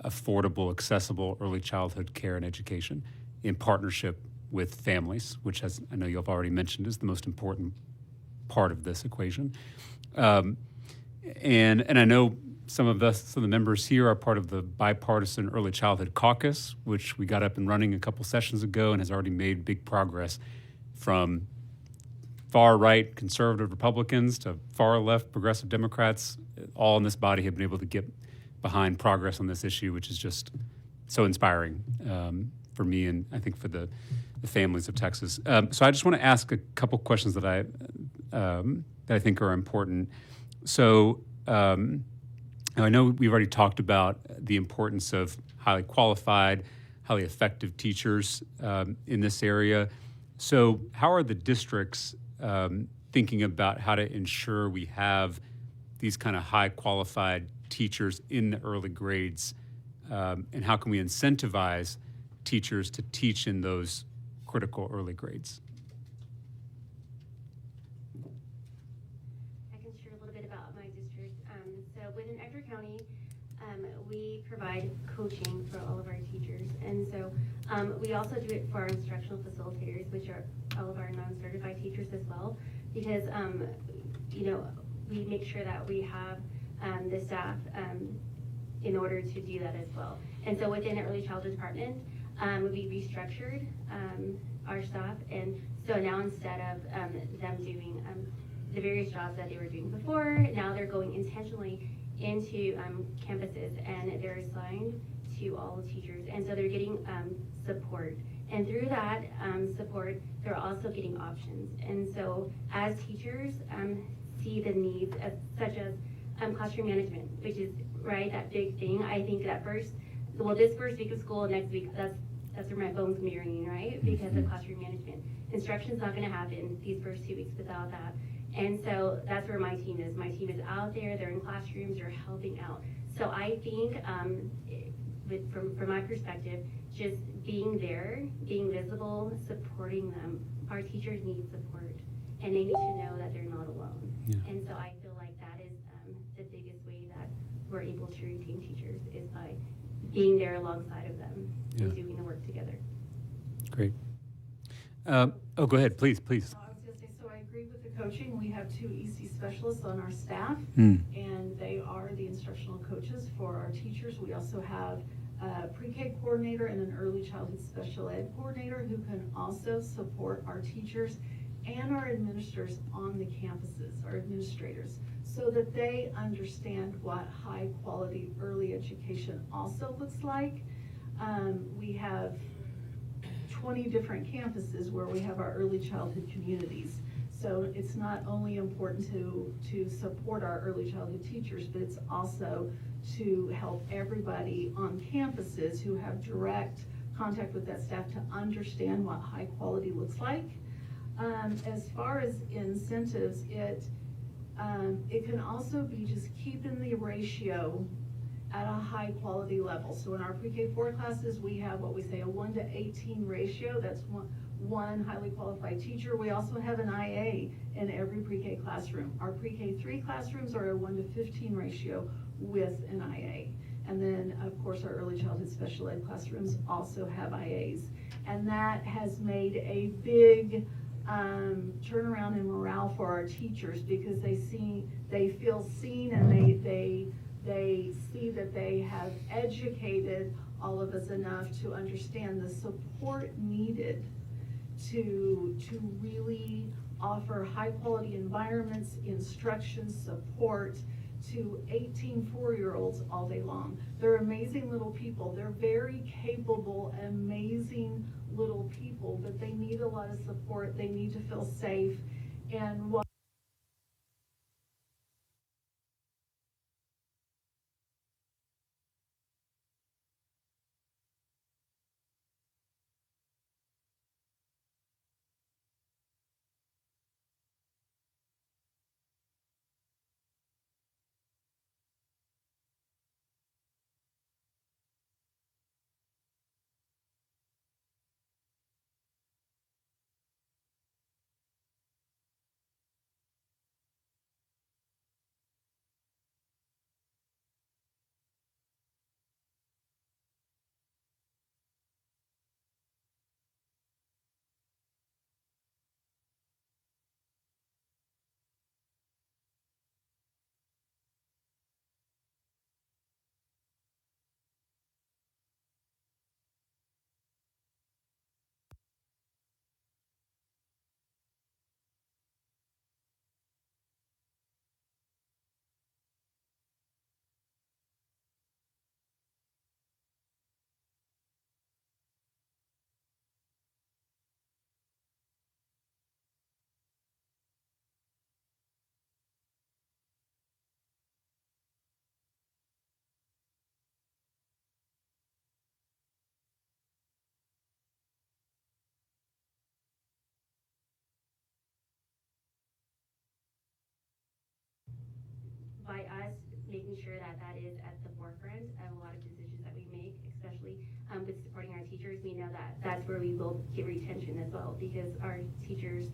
affordable, accessible early childhood care and education in partnership with families, which, as I know you've already mentioned, is the most important part of this equation. And I know some of the members here are part of the Bipartisan Early Childhood Caucus, which we got up and running a couple sessions ago and has already made big progress from far right conservative Republicans to far left progressive Democrats. All in this body have been able to get behind progress on this issue, which is just so inspiring for me and I think for the families of Texas. So I just want to ask a couple questions that I think are important. So I know we've already talked about the importance of highly qualified, highly effective teachers in this area. So how are the districts thinking about how to ensure we have these kind of high qualified teachers in the early grades, and how can we incentivize teachers to teach in those critical early grades? I can share a little bit about my district. So within Ector County, we provide coaching for all of our teachers. And so we also do it for our instructional facilitators, which are all of our non-certified teachers as well, because, we make sure that we have the staff in order to do that as well. And so within the early childhood department, we restructured our staff. And so now instead of them doing the various jobs that they were doing before, now they're going intentionally into campuses and they're assigned to all the teachers. And so they're getting support. And through that support, they're also getting options. And so as teachers see the needs such as classroom management, which is that big thing. I think that this first week of school, next week, that's where my phone's gonna be ringing, right? Because of classroom management. Instruction's not gonna happen these first 2 weeks without that. And so that's where my team is. My team is out there, they're in classrooms, they're helping out. So I think, from my perspective, just being there, being visible, supporting them. Our teachers need support, and they need to know that they're not alone. Yeah. And so I feel like that is the biggest way that we're able to retain teachers is by being there alongside of them and doing the work together. Great. Go ahead, please. I was going to say, so I agree with the coaching. We have 2 EC specialists on our staff, Mm. and they are the instructional coaches for our teachers. We also have a pre-K coordinator and an early childhood special ed coordinator who can also support our teachers and our administrators on the campuses, our administrators, so that they understand what high quality early education also looks like. We have 20 different campuses where we have our early childhood communities. So it's not only important to support our early childhood teachers, but it's also to help everybody on campuses who have direct contact with that staff to understand what high quality looks like. As far as incentives, it can also be just keeping the ratio at a high quality level. So in our pre-K 4 classes, we have what we say a 1:18 ratio. That's one highly qualified teacher. We also have an IA in every pre-K classroom. Our pre-K 3 classrooms are a 1:15 ratio with an IA. And then, of course, our early childhood special ed classrooms also have IAs. And that has made a big turnaround in morale for our teachers because they feel seen, and they see that they have educated all of us enough to understand the support needed to really offer high quality environments, instruction, support to 18 4-year-olds all day long. They're amazing little people. They're very capable, amazing little people, but they need a lot of support. They need to feel safe. And what ensure that that is at the forefront of a lot of decisions that we make, especially with supporting our teachers. We know that that's where we will get retention as well, because our teachers,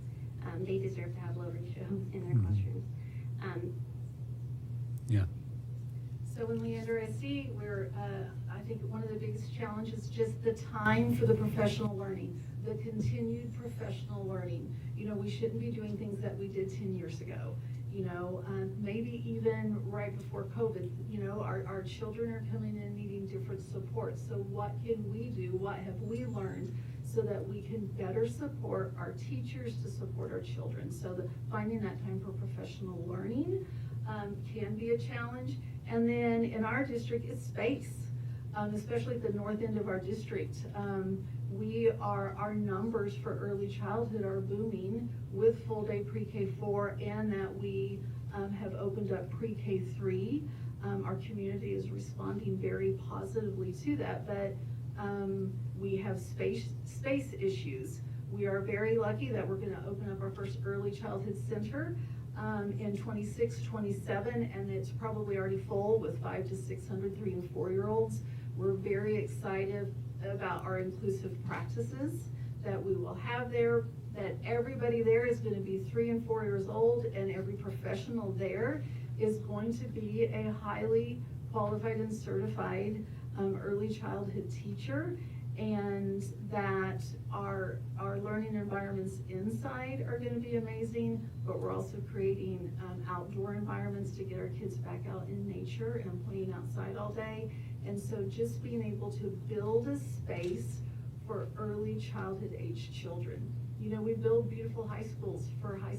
they deserve to have low ratios in their classrooms. Yeah. So in Leander SD, we're, I think one of the biggest challenges is just the time for the professional learning, the continued professional learning. You know, we shouldn't be doing things that we did 10 years ago. You know, maybe even right before COVID, you know, our children are coming in needing different support. So what can we do? What have we learned so that we can better support our teachers to support our children? So that finding that time for professional learning can be a challenge. And then in our district, it's space, especially at the north end of our district. Our numbers for early childhood are booming with full day pre-K 4, and that we have opened up pre-K 3. Our community is responding very positively to that, but we have space issues. We are very lucky that we're going to open up our first early childhood center in 26, 27, and it's probably already full with 500 to 600 3 and 4 year olds. We're very excited about our inclusive practices that we will have there, that everybody there is going to be 3 and 4 years old, and every professional there is going to be a highly qualified and certified early childhood teacher, and that our learning environments inside are going to be amazing, but we're also creating outdoor environments to get our kids back out in nature and playing outside all day. And so just being able to build a space for early childhood age children. You know, we build beautiful high schools for our high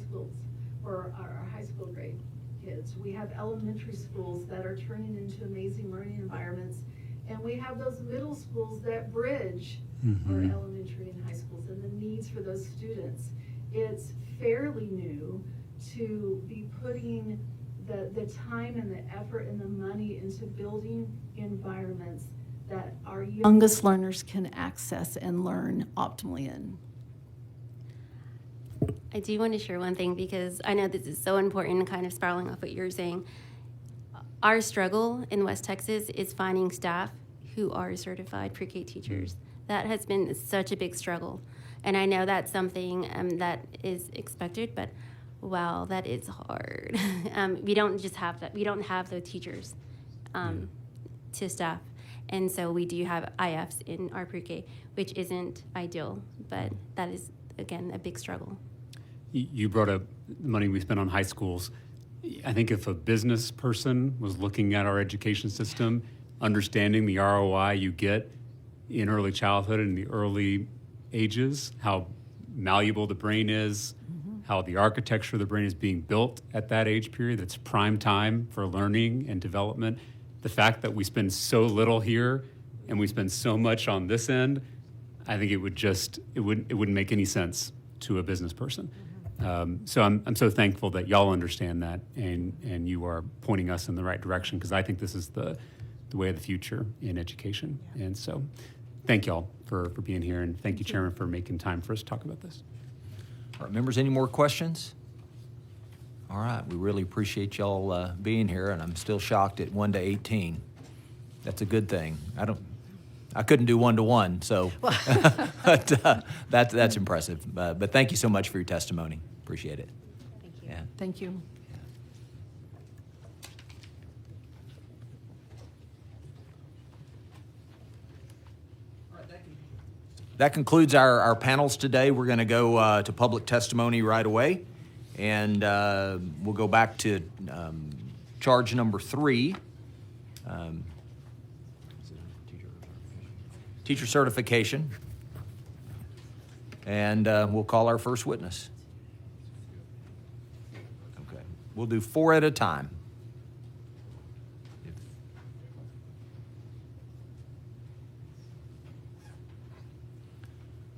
school grade kids. We have elementary schools that are turning into amazing learning environments. And we have those middle schools that bridge our elementary and high schools and the needs for those students. It's fairly new to be putting the time and the effort and the money into building environments that our youngest learners can access and learn optimally in. I do want to share one thing, because I know this is so important, kind of spiraling off what you're saying. Our struggle in West Texas is finding staff who are certified pre-K teachers. That has been such a big struggle. And I know that's something that is expected, but wow, that is hard. We don't just have that. We don't have those teachers to staff. And so we do have IFs in our pre-K, which isn't ideal, but that is, again, a big struggle. You brought up the money we spend on high schools. I think if a business person was looking at our education system, understanding the ROI you get in early childhood and the early ages, how malleable the brain is, how the architecture of the brain is being built at that age period, that's prime time for learning and development. The fact that we spend so little here and we spend so much on this end, I think it wouldn't make any sense to a business person. So I'm so thankful that y'all understand that and you are pointing us in the right direction, because I think this is the way of the future in education. And so thank y'all for being here, and thank you, Chairman, for making time for us to talk about this. All right, members, any more questions? All right, we really appreciate y'all being here, and I'm still shocked at 1 to 18. That's a good thing. I couldn't do 1 to 1, so but that's impressive. But thank you so much for your testimony. Appreciate it. Thank you. Yeah. Thank you. That concludes our panels today. We're going to go to public testimony right away, and we'll go back to charge number 3, teacher certification, and we'll call our first witness. Okay, we'll do 4 at a time.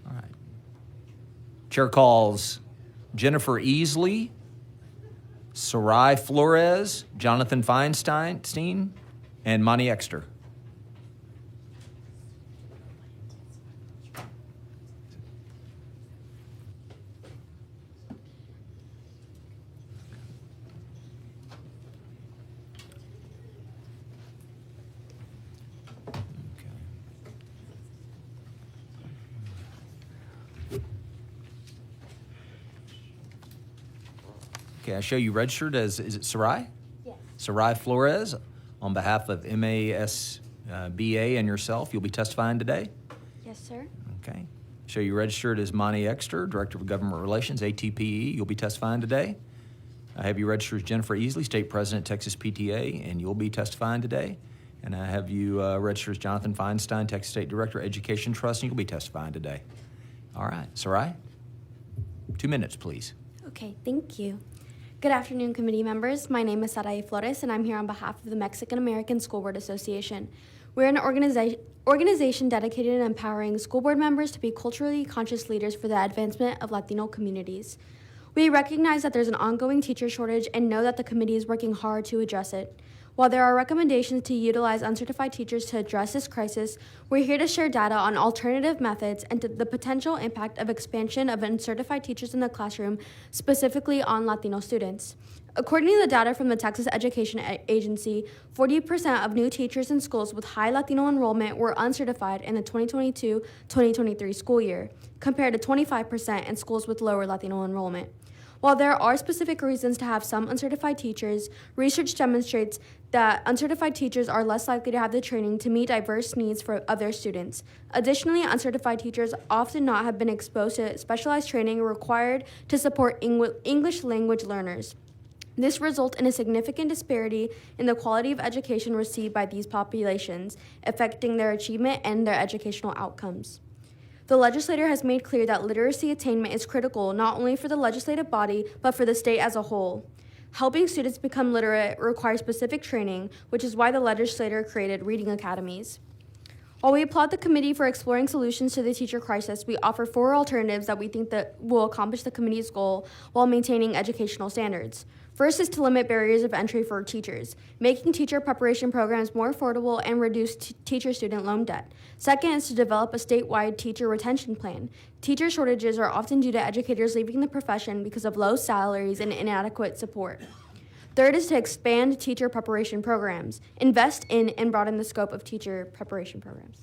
All right. Chair calls Jennifer Easley, Sarai Flores, Jonathan Feinstein, and Monty Exter. Okay, I show you registered as, is it Sarai? Yes. Sarai Flores, on behalf of MASBA and yourself, you'll be testifying today? Yes, sir. Okay. Show you registered as Monty Exter, Director of Government Relations, ATPE. You'll be testifying today. I have you registered as Jennifer Easley, State President, Texas PTA, and you'll be testifying today. And I have you registered as Jonathan Feinstein, Texas State Director, Education Trust, and you'll be testifying today. All right. Sarai, 2 minutes, please. Okay, thank you. Good afternoon, committee members. My name is Sarai Flores, and I'm here on behalf of the Mexican American School Board Association. We're an organization dedicated to empowering school board members to be culturally conscious leaders for the advancement of Latino communities. We recognize that there's an ongoing teacher shortage and know that the committee is working hard to address it. While there are recommendations to utilize uncertified teachers to address this crisis, we're here to share data on alternative methods and the potential impact of expansion of uncertified teachers in the classroom, specifically on Latino students. According to the data from the Texas Education Agency, 40% of new teachers in schools with high Latino enrollment were uncertified in the 2022-2023 school year, compared to 25% in schools with lower Latino enrollment. While there are specific reasons to have some uncertified teachers, research demonstrates that uncertified teachers are less likely to have the training to meet diverse needs of their students. Additionally, uncertified teachers often not have been exposed to specialized training required to support English language learners. This results in a significant disparity in the quality of education received by these populations, affecting their achievement and their educational outcomes. The legislator has made clear that literacy attainment is critical not only for the legislative body, but for the state as a whole. Helping students become literate requires specific training, which is why the legislator created reading academies. While we applaud the committee for exploring solutions to the teacher crisis, we offer 4 alternatives that we think that will accomplish the committee's goal while maintaining educational standards. First is to limit barriers of entry for teachers, making teacher preparation programs more affordable and reduce teacher-student loan debt. Second is to develop a statewide teacher retention plan. Teacher shortages are often due to educators leaving the profession because of low salaries and inadequate support. Third is to expand teacher preparation programs, invest in and broaden the scope of teacher preparation programs.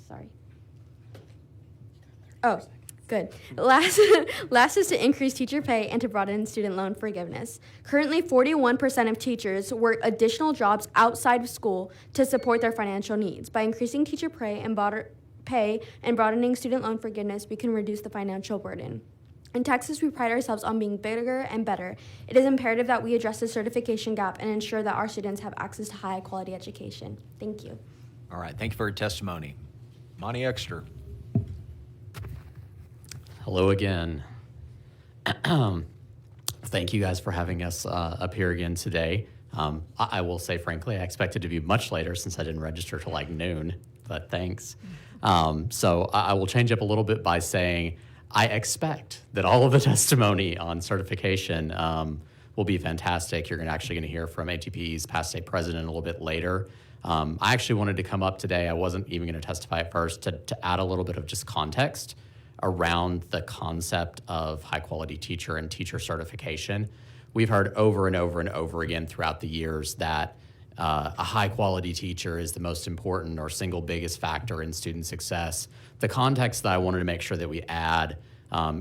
Good. Last is to increase teacher pay and to broaden student loan forgiveness. Currently, 41% of teachers work additional jobs outside of school to support their financial needs. By increasing teacher pay and broadening student loan forgiveness, we can reduce the financial burden. In Texas, we pride ourselves on being bigger and better. It is imperative that we address the certification gap and ensure that our students have access to high-quality education. Thank you. All right, thank you for your testimony. Monty Exter. Hello again. Thank you guys for having us up here again today. I will say, frankly, I expected to be much later since I didn't register till like noon, but thanks. So I will change up a little bit by saying I expect that all of the testimony on certification will be fantastic. You're actually going to hear from ATPE's past state president a little bit later. I actually wanted to come up today. I wasn't even going to testify at first to add a little bit of just context around the concept of high-quality teacher and teacher certification. We've heard over and over and over again throughout the years that a high-quality teacher is the most important or single biggest factor in student success. The context that I wanted to make sure that we add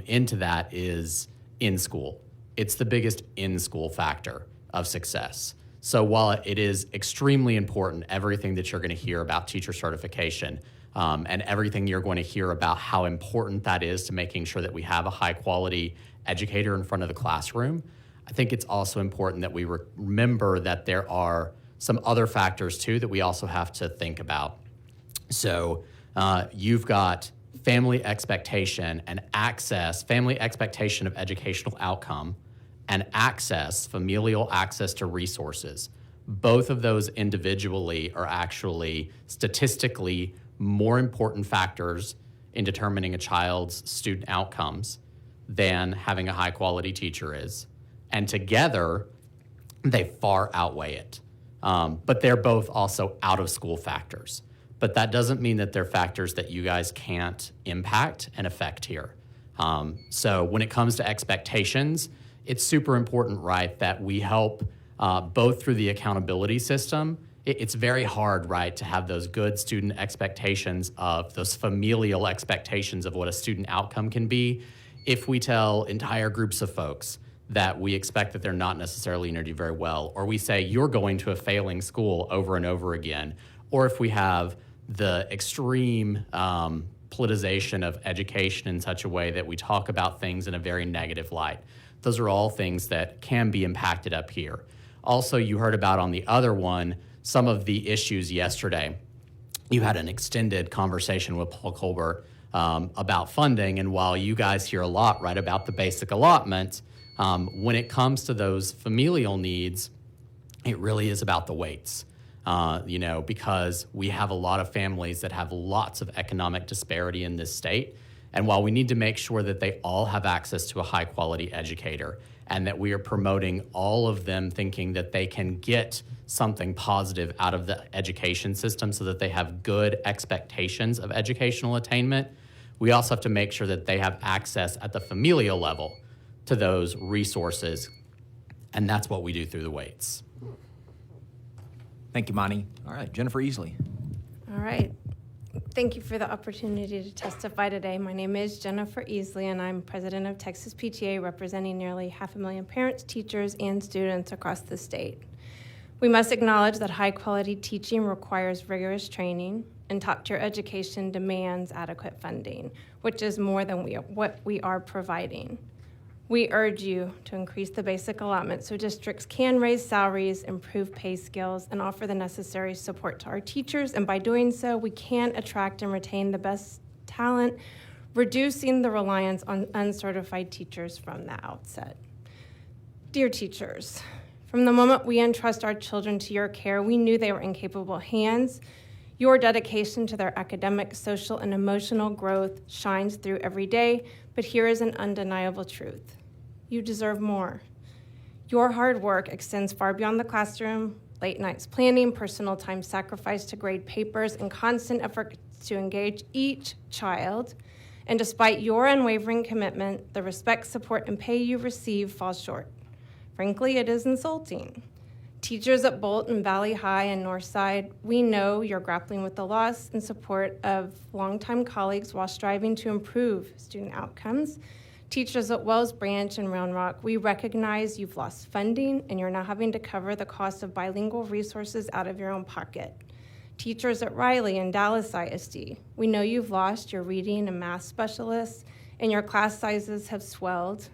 into that is in school. It's the biggest in-school factor of success. So while it is extremely important, everything that you're going to hear about teacher certification, and everything you're going to hear about how important that is to making sure that we have a high quality educator in front of the classroom, I think it's also important that we remember that there are some other factors too that we also have to think about. So you've got family expectation and access, family expectation of educational outcome, and access, familial access to resources. Both of those individually are actually statistically more important factors in determining a child's student outcomes than having a high quality teacher is. And together, they far outweigh it. But they're both also out of school factors. But that doesn't mean that they're factors that you guys can't impact and affect here. So when it comes to expectations, it's super important, right, that we help both through the accountability system. It's very hard, right, to have those good student expectations of those familial expectations of what a student outcome can be if we tell entire groups of folks that we expect that they're not necessarily going to do very well, or we say you're going to a failing school over and over again, or if we have the extreme politicization of education in such a way that we talk about things in a very negative light. Those are all things that can be impacted up here. Also, you heard about on the other one some of the issues yesterday. You had an extended conversation with Paul Colbert about funding, and while you guys hear a lot, right, about the basic allotment, when it comes to those familial needs, it really is about the weights. Because we have a lot of families that have lots of economic disparity in this state. And while we need to make sure that they all have access to a high quality educator and that we are promoting all of them thinking that they can get something positive out of the education system so that they have good expectations of educational attainment, we also have to make sure that they have access at the familial level to those resources. And that's what we do through the weights. Thank you, Monty. All right, Jennifer Easley. All right. Thank you for the opportunity to testify today. My name is Jennifer Easley, and I'm president of Texas PTA, representing nearly 500,000 parents, teachers, and students across the state. We must acknowledge that high-quality teaching requires rigorous training, and top-tier education demands adequate funding, which is more than what we are providing. We urge you to increase the basic allotment so districts can raise salaries, improve pay scales, and offer the necessary support to our teachers. And by doing so, we can attract and retain the best talent, reducing the reliance on uncertified teachers from the outset. Dear teachers, from the moment we entrust our children to your care, we knew they were in capable hands. Your dedication to their academic, social, and emotional growth shines through every day, but here is an undeniable truth. You deserve more. Your hard work extends far beyond the classroom, late nights planning, personal time sacrifice to grade papers, and constant effort to engage each child. And despite your unwavering commitment, the respect, support, and pay you receive falls short. Frankly, it is insulting. Teachers at Bolton, Valley High, and Northside, we know you're grappling with the loss and support of longtime colleagues while striving to improve student outcomes. Teachers at Wells Branch and Round Rock, we recognize you've lost funding and you're now having to cover the cost of bilingual resources out of your own pocket. Teachers at Riley and Dallas ISD, we know you've lost your reading and math specialists and your class sizes have swelled.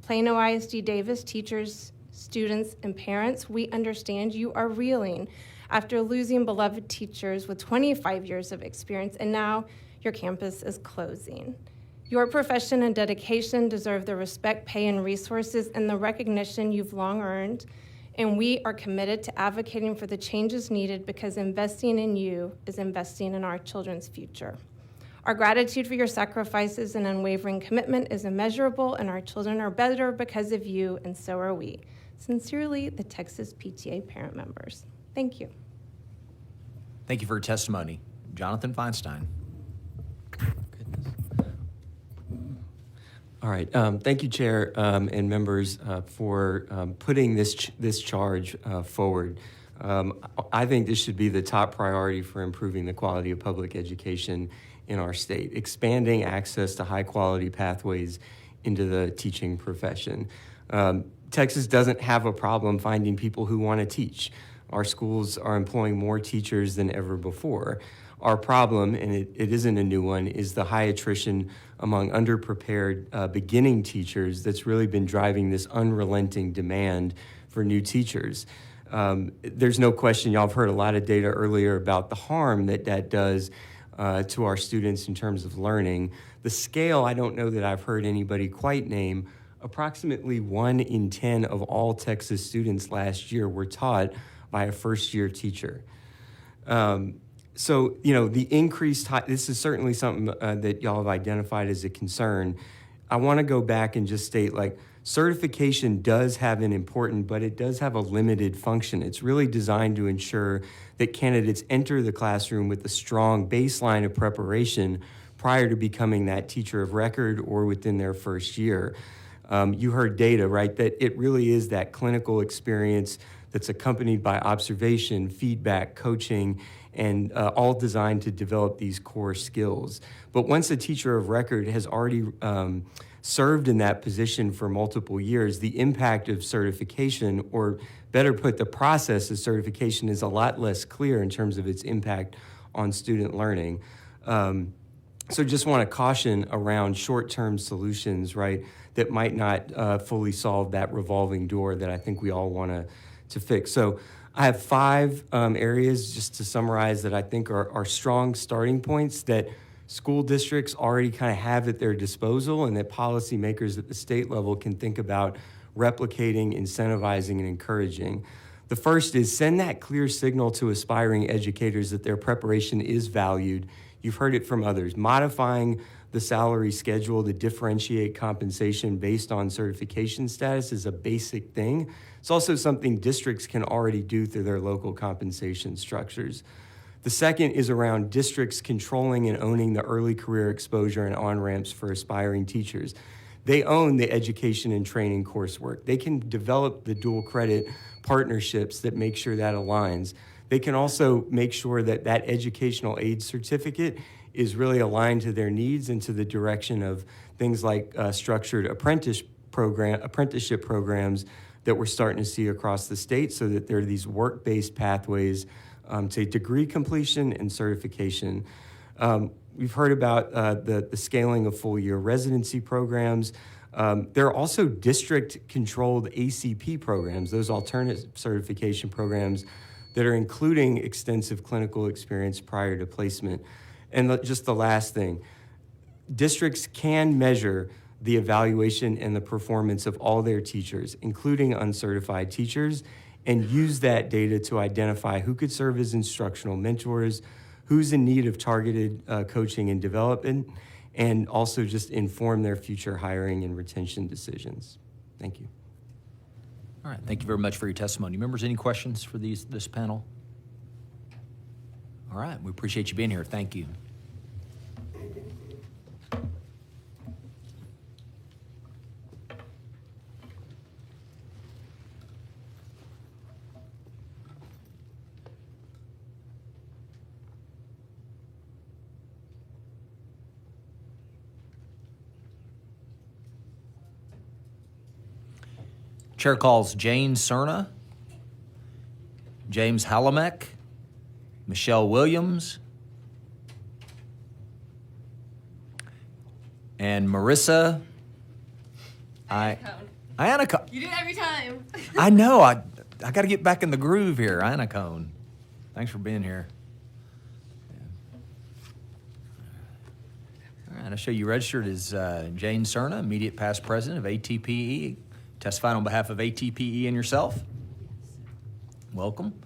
Plano ISD Davis teachers, students, and parents, we understand you are reeling after losing beloved teachers with 25 years of experience, and now your campus is closing. Your profession and dedication deserve the respect, pay, and resources and the recognition you've long earned, and we are committed to advocating for the changes needed because investing in you is investing in our children's future. Our gratitude for your sacrifices and unwavering commitment is immeasurable, and our children are better because of you, and so are we. Sincerely, the Texas PTA parent members. Thank you. Thank you for your testimony. Jonathan Feinstein. All right. Thank you, Chair and members, for putting this charge forward. I think this should be the top priority for improving the quality of public education in our state, expanding access to high-quality pathways into the teaching profession. Texas doesn't have a problem finding people who want to teach. Our schools are employing more teachers than ever before. Our problem, and it isn't a new one, is the high attrition among underprepared beginning teachers that's really been driving this unrelenting demand for new teachers. There's no question, y'all have heard a lot of data earlier about the harm that does to our students in terms of learning. The scale, I don't know that I've heard anybody quite name. Approximately 1 in 10 of all Texas students last year were taught by a first-year teacher. So, the increased, this is certainly something that y'all have identified as a concern. I want to go back and just state, certification does have an important, but it does have a limited function. It's really designed to ensure that candidates enter the classroom with a strong baseline of preparation prior to becoming that teacher of record or within their first year. You heard data, right, that it really is that clinical experience that's accompanied by observation, feedback, coaching, and all designed to develop these core skills. But once a teacher of record has already served in that position for multiple years, the impact of certification, or better put, the process of certification, is a lot less clear in terms of its impact on student learning. So just want to caution around short-term solutions, right, that might not fully solve that revolving door that I think we all want to fix. So I have 5 areas, just to summarize, that I think are strong starting points that school districts already kind of have at their disposal, and that policymakers at the state level can think about replicating, incentivizing, and encouraging. The first is send that clear signal to aspiring educators that their preparation is valued. You've heard it from others. Modifying the salary schedule to differentiate compensation based on certification status is a basic thing. It's also something districts can already do through their local compensation structures. The second is around districts controlling and owning the early career exposure and on-ramps for aspiring teachers. They own the education and training coursework. They can develop the dual credit partnerships that make sure that aligns. They can also make sure that that educational aid certificate is really aligned to their needs and to the direction of things like structured apprenticeship programs that we're starting to see across the state, so that there are these work-based pathways to degree completion and certification. We've heard about the scaling of full-year residency programs. There are also district-controlled ACP programs, those alternate certification programs that are including extensive clinical experience prior to placement. And just the last thing, districts can measure the evaluation and the performance of all their teachers, including uncertified teachers, and use that data to identify who could serve as instructional mentors, who's in need of targeted coaching and development, and also just inform their future hiring and retention decisions. Thank you. All right, thank you very much for your testimony. Members, any questions for this panel? All right, we appreciate you being here. Thank you. Chair calls Jane Cerna, James Halamek, Michelle Williams, and Marissa Iannacone. You do it every time. I know. I got to get back in the groove here. Iannacone. Thanks for being here. All right, I show you registered as Jane Cerna, immediate past president of ATPE. Testifying on behalf of ATPE and yourself. Welcome.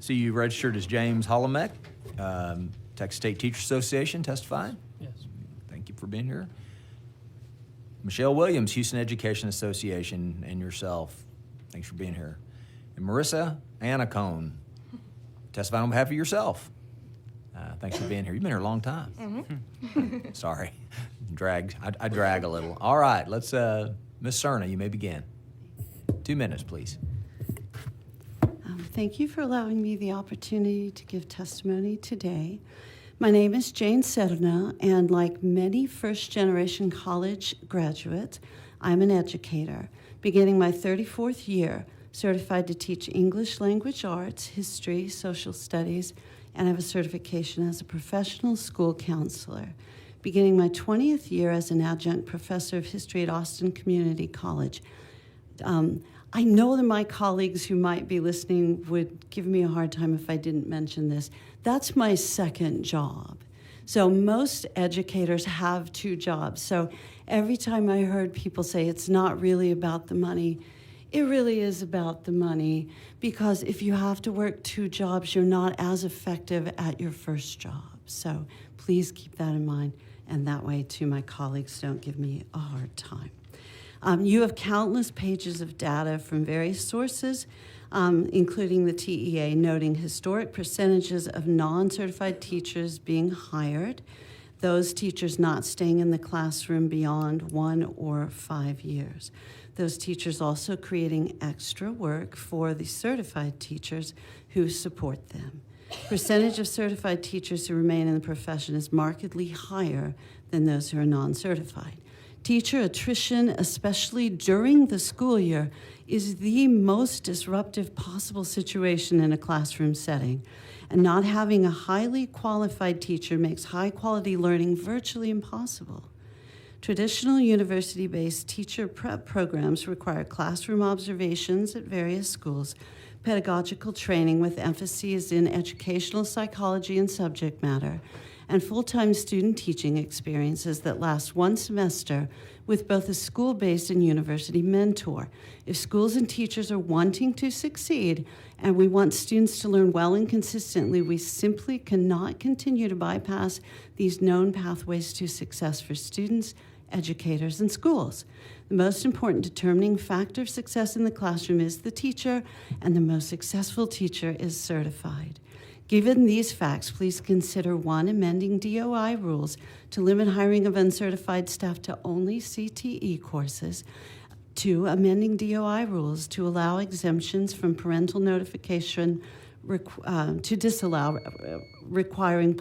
So you registered as James Halamek, Texas State Teachers Association, testifying? Yes. Thank you for being here. Michelle Williams, Houston Education Association, and yourself. Thanks for being here. And Marissa Iannacone, testifying on behalf of yourself. Thanks for being here. You've been here a long time. Mm-hmm. Sorry. I drag a little. All right, let's, Ms. Cerna, you may begin. 2 minutes, please. Thank you for allowing me the opportunity to give testimony today. My name is Jane Cerna, and like many first-generation college graduates, I'm an educator, beginning my 34th year, certified to teach English language arts, history, social studies, and I have a certification as a professional school counselor, beginning my 20th year as an adjunct professor of history at Austin Community College. I know that my colleagues who might be listening would give me a hard time if I didn't mention this. That's my second job. So most educators have 2 jobs. So every time I heard people say it's not really about the money, it really is about the money, because if you have to work 2 jobs, you're not as effective at your first job. So please keep that in mind, and that way too my colleagues don't give me a hard time. You have countless pages of data from various sources, including the TEA, noting historic percentages of non-certified teachers being hired, those teachers not staying in the classroom beyond 1 or 5 years. Those teachers also creating extra work for the certified teachers who support them. Percentage of certified teachers who remain in the profession is markedly higher than those who are non-certified. Teacher attrition, especially during the school year, is the most disruptive possible situation in a classroom setting. And not having a highly qualified teacher makes high-quality learning virtually impossible. Traditional university-based teacher prep programs require classroom observations at various schools, pedagogical training with emphases in educational psychology and subject matter, and full-time student teaching experiences that last one semester with both a school-based and university mentor. If schools and teachers are wanting to succeed and we want students to learn well and consistently, we simply cannot continue to bypass these known pathways to success for students, educators, and schools. The most important determining factor of success in the classroom is the teacher, and the most successful teacher is certified. Given these facts, please consider 1, amending DOI rules to limit hiring of uncertified staff to only CTE courses. 2, amending DOI rules to allow exemptions from parental notification, to disallow requiring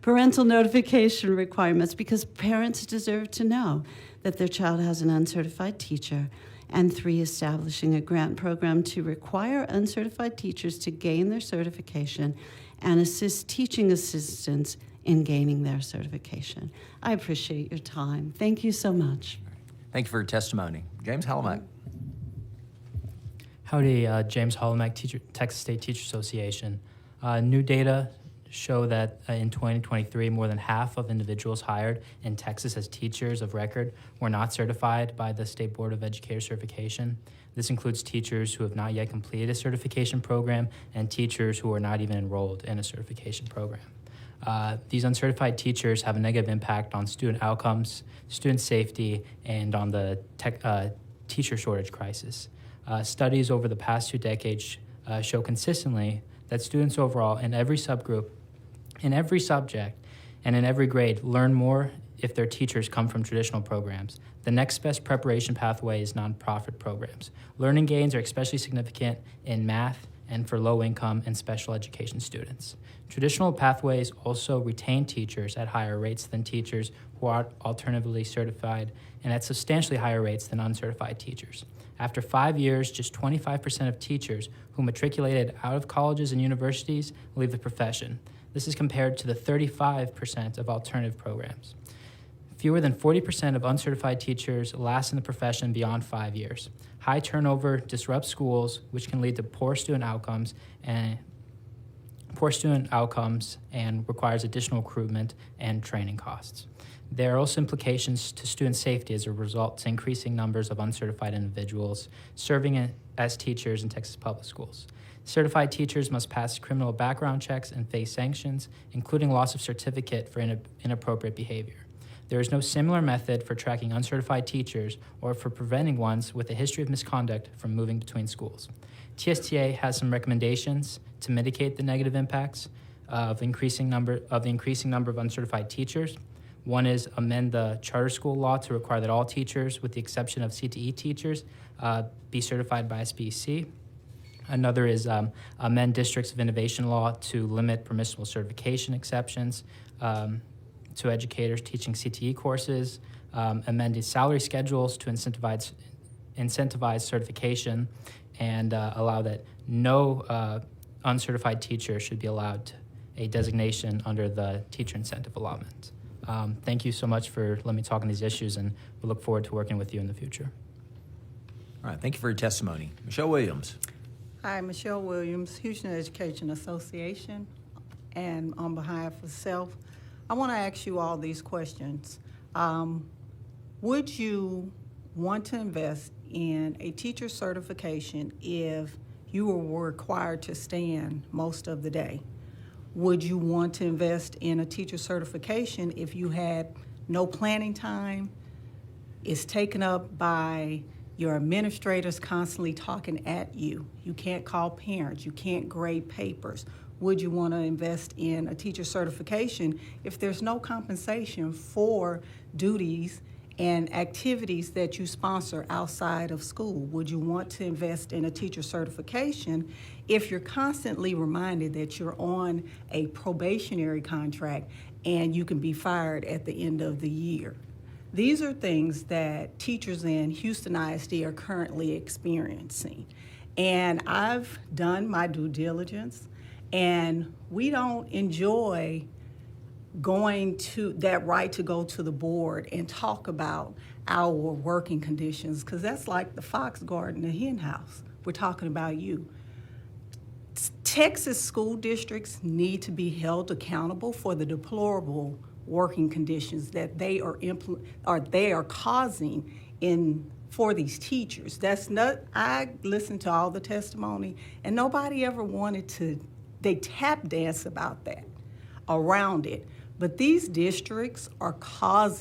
parental notification requirements, because parents deserve to know that their child has an uncertified teacher. And 3, establishing a grant program to require uncertified teachers to gain their certification and assist teaching assistants in gaining their certification. I appreciate your time. Thank you so much. Thank you for your testimony. James Hallemack. Howdy, James Hallemack, Texas State Teacher Association. New data show that in 2023, more than half of individuals hired in Texas as teachers of record were not certified by the State Board of Educator certification. This includes teachers who have not yet completed a certification program and teachers who are not even enrolled in a certification program. These uncertified teachers have a negative impact on student outcomes, student safety, and on the teacher shortage crisis. Studies over the past 2 decades show consistently that students overall in every subgroup, in every subject, and in every grade learn more if their teachers come from traditional programs. The next best preparation pathway is nonprofit programs. Learning gains are especially significant in math and for low-income and special education students. Traditional pathways also retain teachers at higher rates than teachers who are alternatively certified and at substantially higher rates than uncertified teachers. After 5 years, just 25% of teachers who matriculated out of colleges and universities leave the profession. This is compared to the 35% of alternative programs. Fewer than 40% of uncertified teachers last in the profession beyond 5 years. High turnover disrupts schools, which can lead to poor student outcomes and requires additional recruitment and training costs. There are also implications to student safety as a result to increasing numbers of uncertified individuals serving as teachers in Texas public schools. Certified teachers must pass criminal background checks and face sanctions, including loss of certificate for inappropriate behavior. There is no similar method for tracking uncertified teachers or for preventing ones with a history of misconduct from moving between schools. TSTA has some recommendations to mitigate the negative impacts of the increasing number of uncertified teachers. One is amend the charter school law to require that all teachers, with the exception of CTE teachers, be certified by SBC. Another is amend Districts of Innovation law to limit permissible certification exceptions to educators teaching CTE courses, amend salary schedules to incentivize certification, and allow that no uncertified teacher should be allowed a designation under the teacher incentive allotment. Thank you so much for letting me talk on these issues, and we look forward to working with you in the future. All right, thank you for your testimony. Michelle Williams. Hi, Michelle Williams, Houston Education Association, and on behalf of SELF, I want to ask you all these questions. Would you want to invest in a teacher certification if you were required to stand most of the day? Would you want to invest in a teacher certification if you had no planning time, is taken up by your administrators constantly talking at you? You can't call parents, you can't grade papers. Would you want to invest in a teacher certification if there's no compensation for duties and activities that you sponsor outside of school? Would you want to invest in a teacher certification if you're constantly reminded that you're on a probationary contract and you can be fired at the end of the year? These are things that teachers in Houston ISD are currently experiencing. And I've done my due diligence, and we don't enjoy going to that right to go to the board and talk about our working conditions, because that's like the fox guarding the hen house. We're talking about you. Texas school districts need to be held accountable for the deplorable working conditions that they are causing for these teachers. That's not. I listened to all the testimony, and nobody ever wanted to. They tap dance about that, around it. But these districts are part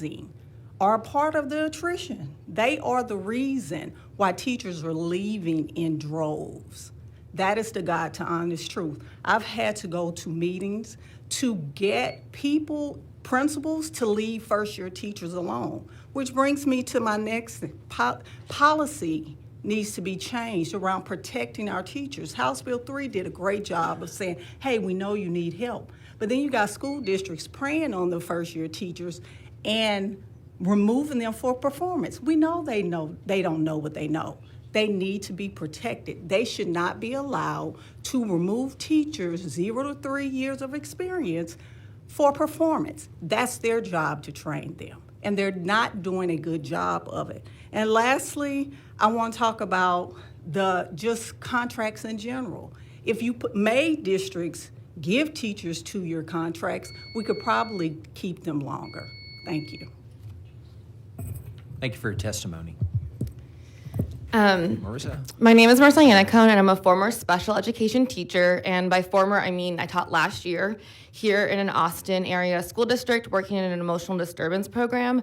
of the attrition. They are the reason why teachers are leaving in droves. That is the God to honest truth. I've had to go to meetings to get principals to leave first-year teachers alone, which brings me to my next policy needs to be changed around protecting our teachers. House Bill 3 did a great job of saying, hey, we know you need help. But then you got school districts preying on the first-year teachers and removing them for performance. We know they don't know what they know. They need to be protected. They should not be allowed to remove teachers 0 to 3 years of experience for performance. That's their job to train them, and they're not doing a good job of it. And lastly, I want to talk about just contracts in general. If you made districts give teachers 2-year contracts, we could probably keep them longer. Thank you. Thank you for your testimony. Marissa? My name is Marissa Yannicone, and I'm a former special education teacher. And by former, I mean I taught last year here in an Austin area school district working in an emotional disturbance program.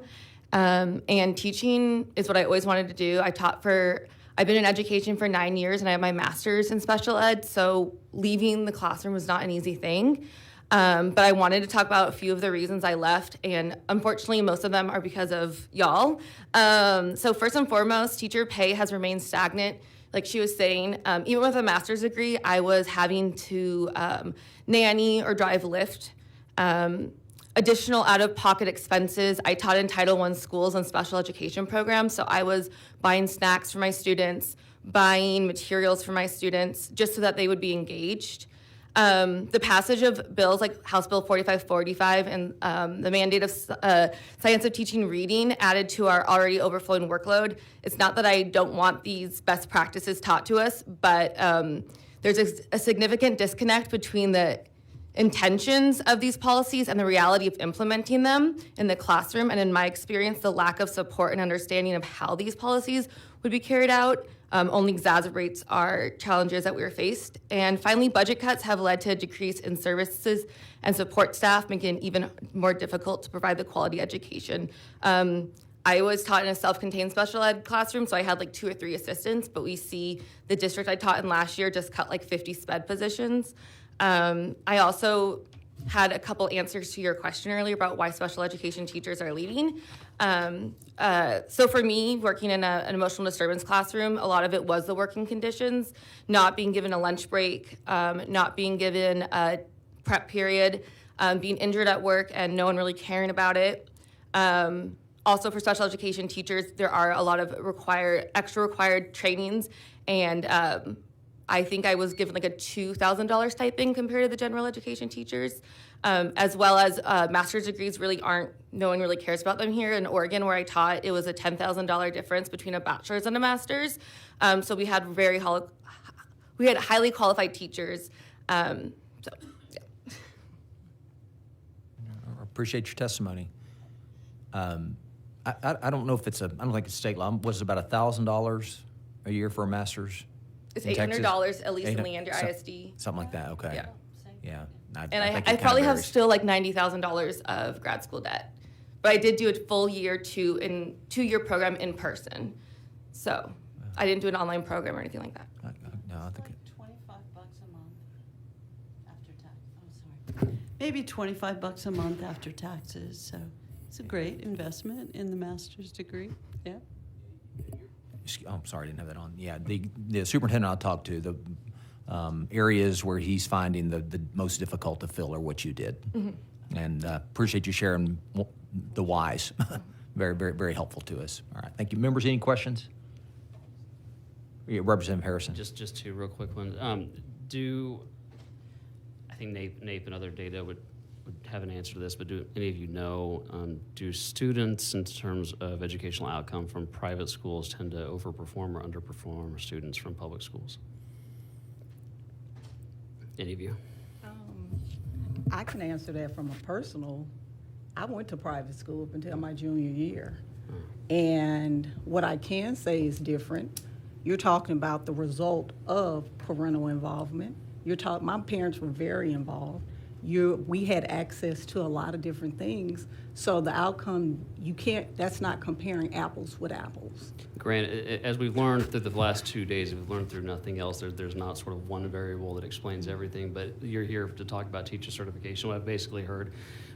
And teaching is what I always wanted to do. I've been in education for 9 years, and I have my master's in special ed, so leaving the classroom was not an easy thing. But I wanted to talk about a few of the reasons I left, and unfortunately, most of them are because of y'all. So first and foremost, teacher pay has remained stagnant. Like she was saying, even with a master's degree, I was having to nanny or drive Lyft. Additional out-of-pocket expenses. I taught in Title I schools and special education programs, so I was buying snacks for my students, buying materials for my students, just so that they would be engaged. The passage of bills like House Bill 4545 and the mandate of science of teaching reading added to our already overflowing workload. It's not that I don't want these best practices taught to us, but there's a significant disconnect between the intentions of these policies and the reality of implementing them in the classroom. And in my experience, the lack of support and understanding of how these policies would be carried out only exacerbates our challenges that we were faced. And finally, budget cuts have led to a decrease in services and support staff, making it even more difficult to provide the quality education. I was taught in a self-contained special ed classroom, so I had like 2 or 3 assistants, but we see the district I taught in last year just cut like 50 SPED positions. I also had a couple answers to your question earlier about why special education teachers are leaving. So for me, working in an emotional disturbance classroom, a lot of it was the working conditions, not being given a lunch break, not being given a prep period, being injured at work and no one really caring about it. Also for special education teachers, there are a lot of extra required trainings, and I think I was given like a $2,000 stipend compared to the general education teachers, as well as master's degrees no one really cares about them here. In Oregon, where I taught, it was a $10,000 difference between a bachelor's and a master's. So we had highly qualified teachers. I appreciate your testimony. I don't know if I don't think it's state law. Was it about $1,000 a year for a master's? It's in Texas? $800 at least in Leander ISD. Something like that. Okay. Yeah. Yeah. And think I it probably kinda have varies. still like $90,000 of grad school debt, but I did do a full year 2-year program in person. So I didn't do an online program or anything like that. No, I think $25 a month after tax. Oh, sorry. Maybe $25 a month after taxes. So it's a great investment in the master's degree. Yeah. Oh, I'm sorry, I didn't have that on. Yeah, the superintendent I talked to, the areas where he's finding the most difficult to fill are what you did. Mm-hmm. And appreciate you sharing the whys very, very, very helpful to us. All right, thank you. Members, any questions? Yeah, Representative Harrison. Just two real quick ones. I think NAEP and other data would have an answer to this, but do any of you know, do students in terms of educational outcome from private schools tend to overperform or underperform students from public schools? Any of you? I can answer that from a personal. I went to private school up until my junior year. And what I can say is different. You're talking about the result of parental involvement. My parents were very involved. We had access to a lot of different things. So the outcome, that's not comparing apples with apples. Grant, as we've learned through the last 2 days, we've learned through nothing else, there's not sort of one variable that explains everything, but you're here to talk about teacher certification. What I've basically heard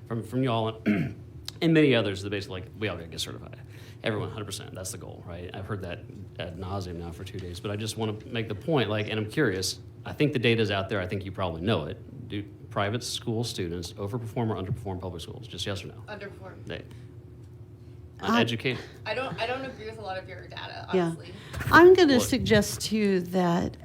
from y'all and many others that basically like, we all gotta get certified. Everyone, 100%, that's the goal, right? I've heard that ad nauseum now for 2 days, but I just want to make the point, and I'm curious, I think the data's out there, I think you probably know it. Do private school students overperform or underperform public schools? Just yes or no? Underperform. Uneducated? I don't agree with a lot of your data, Yeah. honestly. I'm going to suggest to you that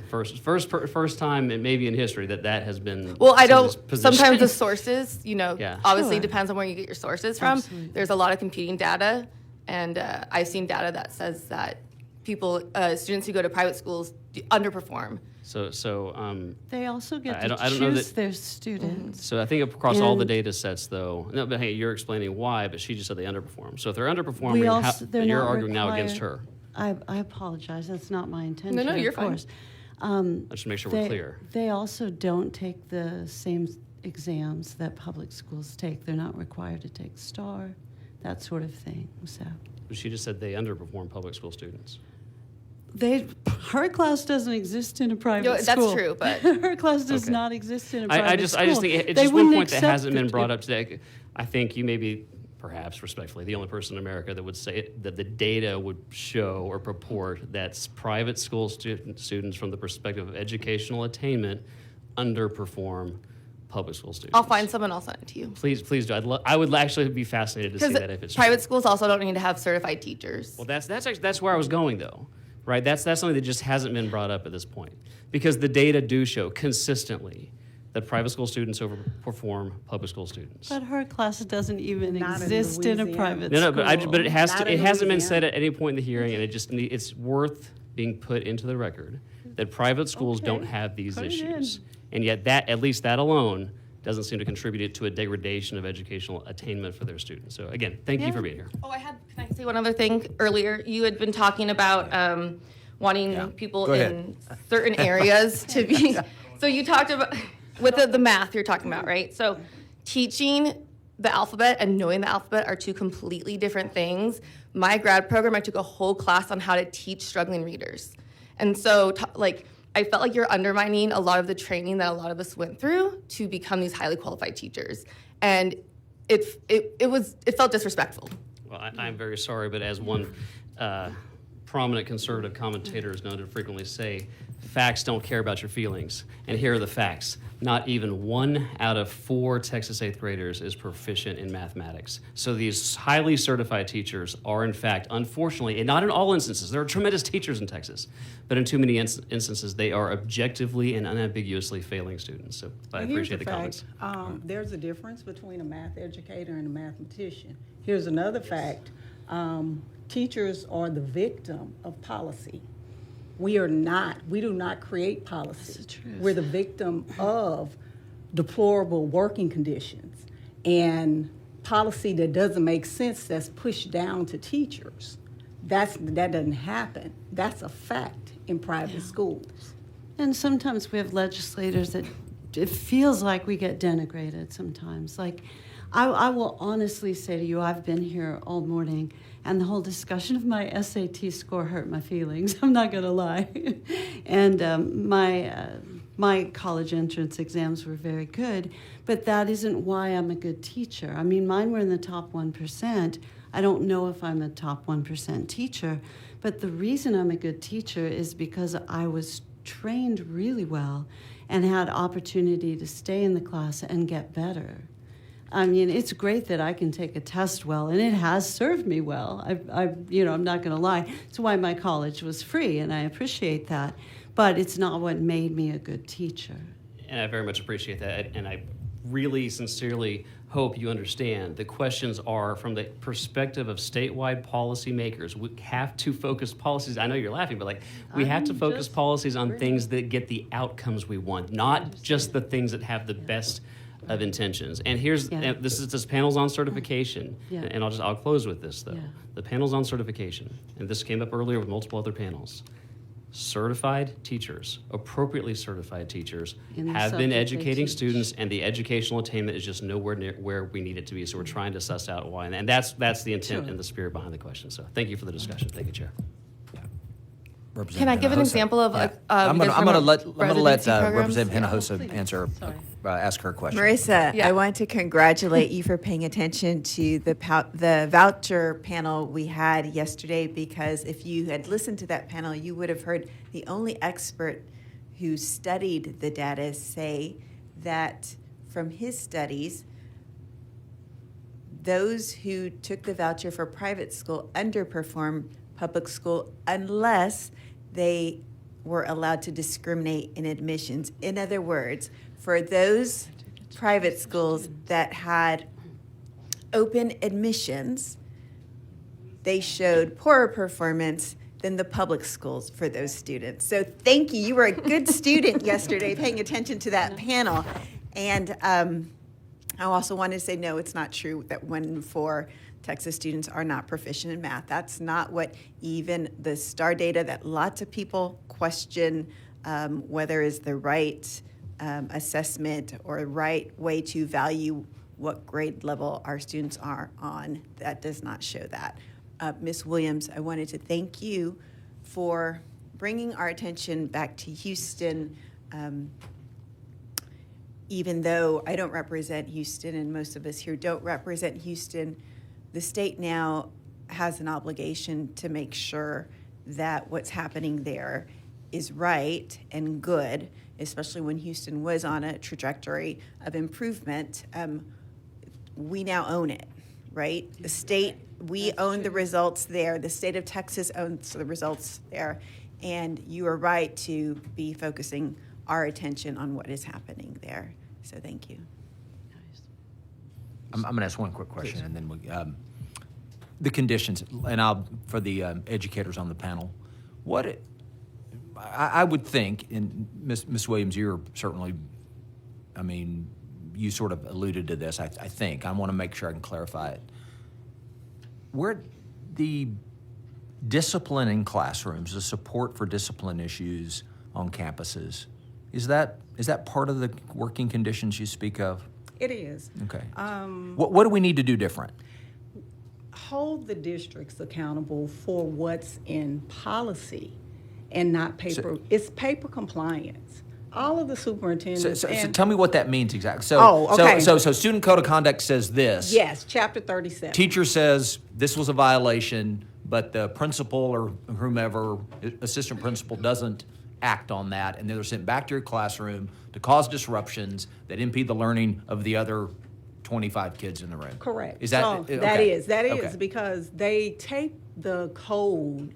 First time, and maybe in history, that has been. Well, I don't. somebody's position. Sometimes the sources, Yeah. obviously Sure. depends on where you get your sources from. Absolutely. There's a lot of competing data, and I've seen data that says that students who go to private schools underperform. So they also get I to don't know choose that- their students. So I think across all the And- data sets, though, no, but hey, you're explaining why, but she just said they underperform. So if they're underperforming, We also, they're you're not arguing now against required- her. I apologize. That's not my intention. No, you're of fine. course. Let's make sure we're clear. They also don't take the same exams that public schools take. They're not required to take STAR, that sort of thing. So She just said they underperform public school students. her class doesn't exist in a private No, that's school. true, but- her class does Okay. not exist in a private I just school. think it's They just one wouldn't point that accept hasn't been the- brought up today. I think you may be, perhaps respectfully, the only person in America that would say that the data would show or purport that private school students, from the perspective of educational attainment, underperform public school students. I'll find someone, I'll send it to you. Please do. I would actually be fascinated to see that if it's true. Private schools also don't need to have certified teachers. Well, that's where I was going, though, right? That's something that just hasn't been brought up at this point, because the data do show consistently that private school students overperform public school students. But her class doesn't even Not in exist in a Louisiana. private No, school. but it has Not to. in It hasn't been Louisiana. said at any point in the hearing, and it's worth being put into the record that private schools Okay, don't have these put it issues, and yet at least that alone doesn't seem to contribute to a degradation of educational attainment for their students. So again, thank you for being here. Oh, can I say one other thing? Earlier, you had been talking about wanting people Go ahead. in certain areas to be. So you talked about with the math you're talking about, right? So teaching the alphabet and knowing the alphabet are two completely different things. My grad program, I took a whole class on how to teach struggling readers, and so I felt like you're undermining a lot of the training that a lot of us went through to become these highly qualified teachers, and it felt disrespectful. Well, I'm very sorry, but as one prominent conservative commentator is known to frequently say, facts don't care about your feelings. And here are the facts. Not even 1 out of 4 Texas 8th graders is proficient in mathematics. So these highly certified teachers are, in fact, unfortunately, and not in all instances, there are tremendous teachers in Texas, but in too many instances, they are objectively and unambiguously failing students. So I And here's appreciate the comments. fact. There's a difference between a math educator and a mathematician. Here's another fact. Teachers are the victim of policy. We do not create policy. That's the truth. We're the victim of deplorable working conditions and policy that doesn't make sense that's pushed down to teachers. That doesn't happen. That's a fact in private schools. And sometimes we have legislators that it feels like we get denigrated sometimes. Like, I will honestly say to you, I've been here all morning, and the whole discussion of my SAT score hurt my feelings. I'm not going to lie. And my college entrance exams were very good, but that isn't why I'm a good teacher. I mean, mine were in the top 1%. I don't know if I'm a top 1% teacher, but the reason I'm a good teacher is because I was trained really well and had opportunity to stay in the class and get better. I mean, it's great that I can take a test well, and it has served me well. I'm not going to lie. It's why my college was free, and I appreciate that. But it's not what made me a good teacher. And I very much appreciate that. And I really sincerely hope you understand the questions are from the perspective of statewide policymakers. We have to focus policies. I know you're laughing, but we have to focus policies on things that get the outcomes we want, not just the things that have the best of intentions. And here's this panel's on certification. Yeah. And I'll close with this though. Yeah. The panel's on certification, and this came up earlier with multiple other panels. Certified teachers, appropriately certified teachers, have been educating students, and the educational attainment is just nowhere near where we need it to be. So we're trying to suss out why, and that's the intent and the spirit behind the question. So thank you for the discussion. Thank you, Chair. Can I give an example of I'm going to let programs? Representative Hinojosa answer, ask her question. Marissa, I want to congratulate you for paying attention to the voucher panel we had yesterday, because if you had listened to that panel, you would have heard the only expert who studied the data say that from his studies, those who took the voucher for private school underperformed public school unless they were allowed to discriminate in admissions. In other words, for those private schools that had open admissions, they showed poorer performance than the public schools for those students. So thank you. You were a good student yesterday paying attention to that panel. And I also wanted to say, no, it's not true that 1 in 4 Texas students are not proficient in math. That's not what even the STAR data that lots of people question whether is the right assessment or right way to value what grade level our students are on. That does not show that. Ms. Williams, I wanted to thank you for bringing our attention back to Houston. Even though I don't represent Houston, and most of us here don't represent Houston, the state now has an obligation to make sure that what's happening there is right and good, especially when Houston was on a trajectory of improvement. We now own it, right? The state, we own the results there. The state of Texas owns the results there. And you are right to be focusing our attention on what is happening there. So thank you. I'm going to ask one quick question, and then the conditions, and for the educators on the panel, I would think, and Ms. Williams, you're certainly, you sort of alluded to this, I think. I want to make sure I can clarify it. Where the discipline in classrooms, the support for discipline issues on campuses, is that part of the working conditions you speak of? It is. Okay. What do we need to do different? Hold the districts accountable for what's in policy and not paper. It's paper compliance. All of the superintendents. So tell me what that means exactly. Okay. So student code of conduct says this. Yes, chapter 37. Teacher says this was a violation, but the principal or whomever, assistant principal, doesn't act on that, and then they're sent back to your classroom to cause disruptions that impede the learning of the other 25 kids in the room. Correct. Is that so okay. That is Okay. because they take the code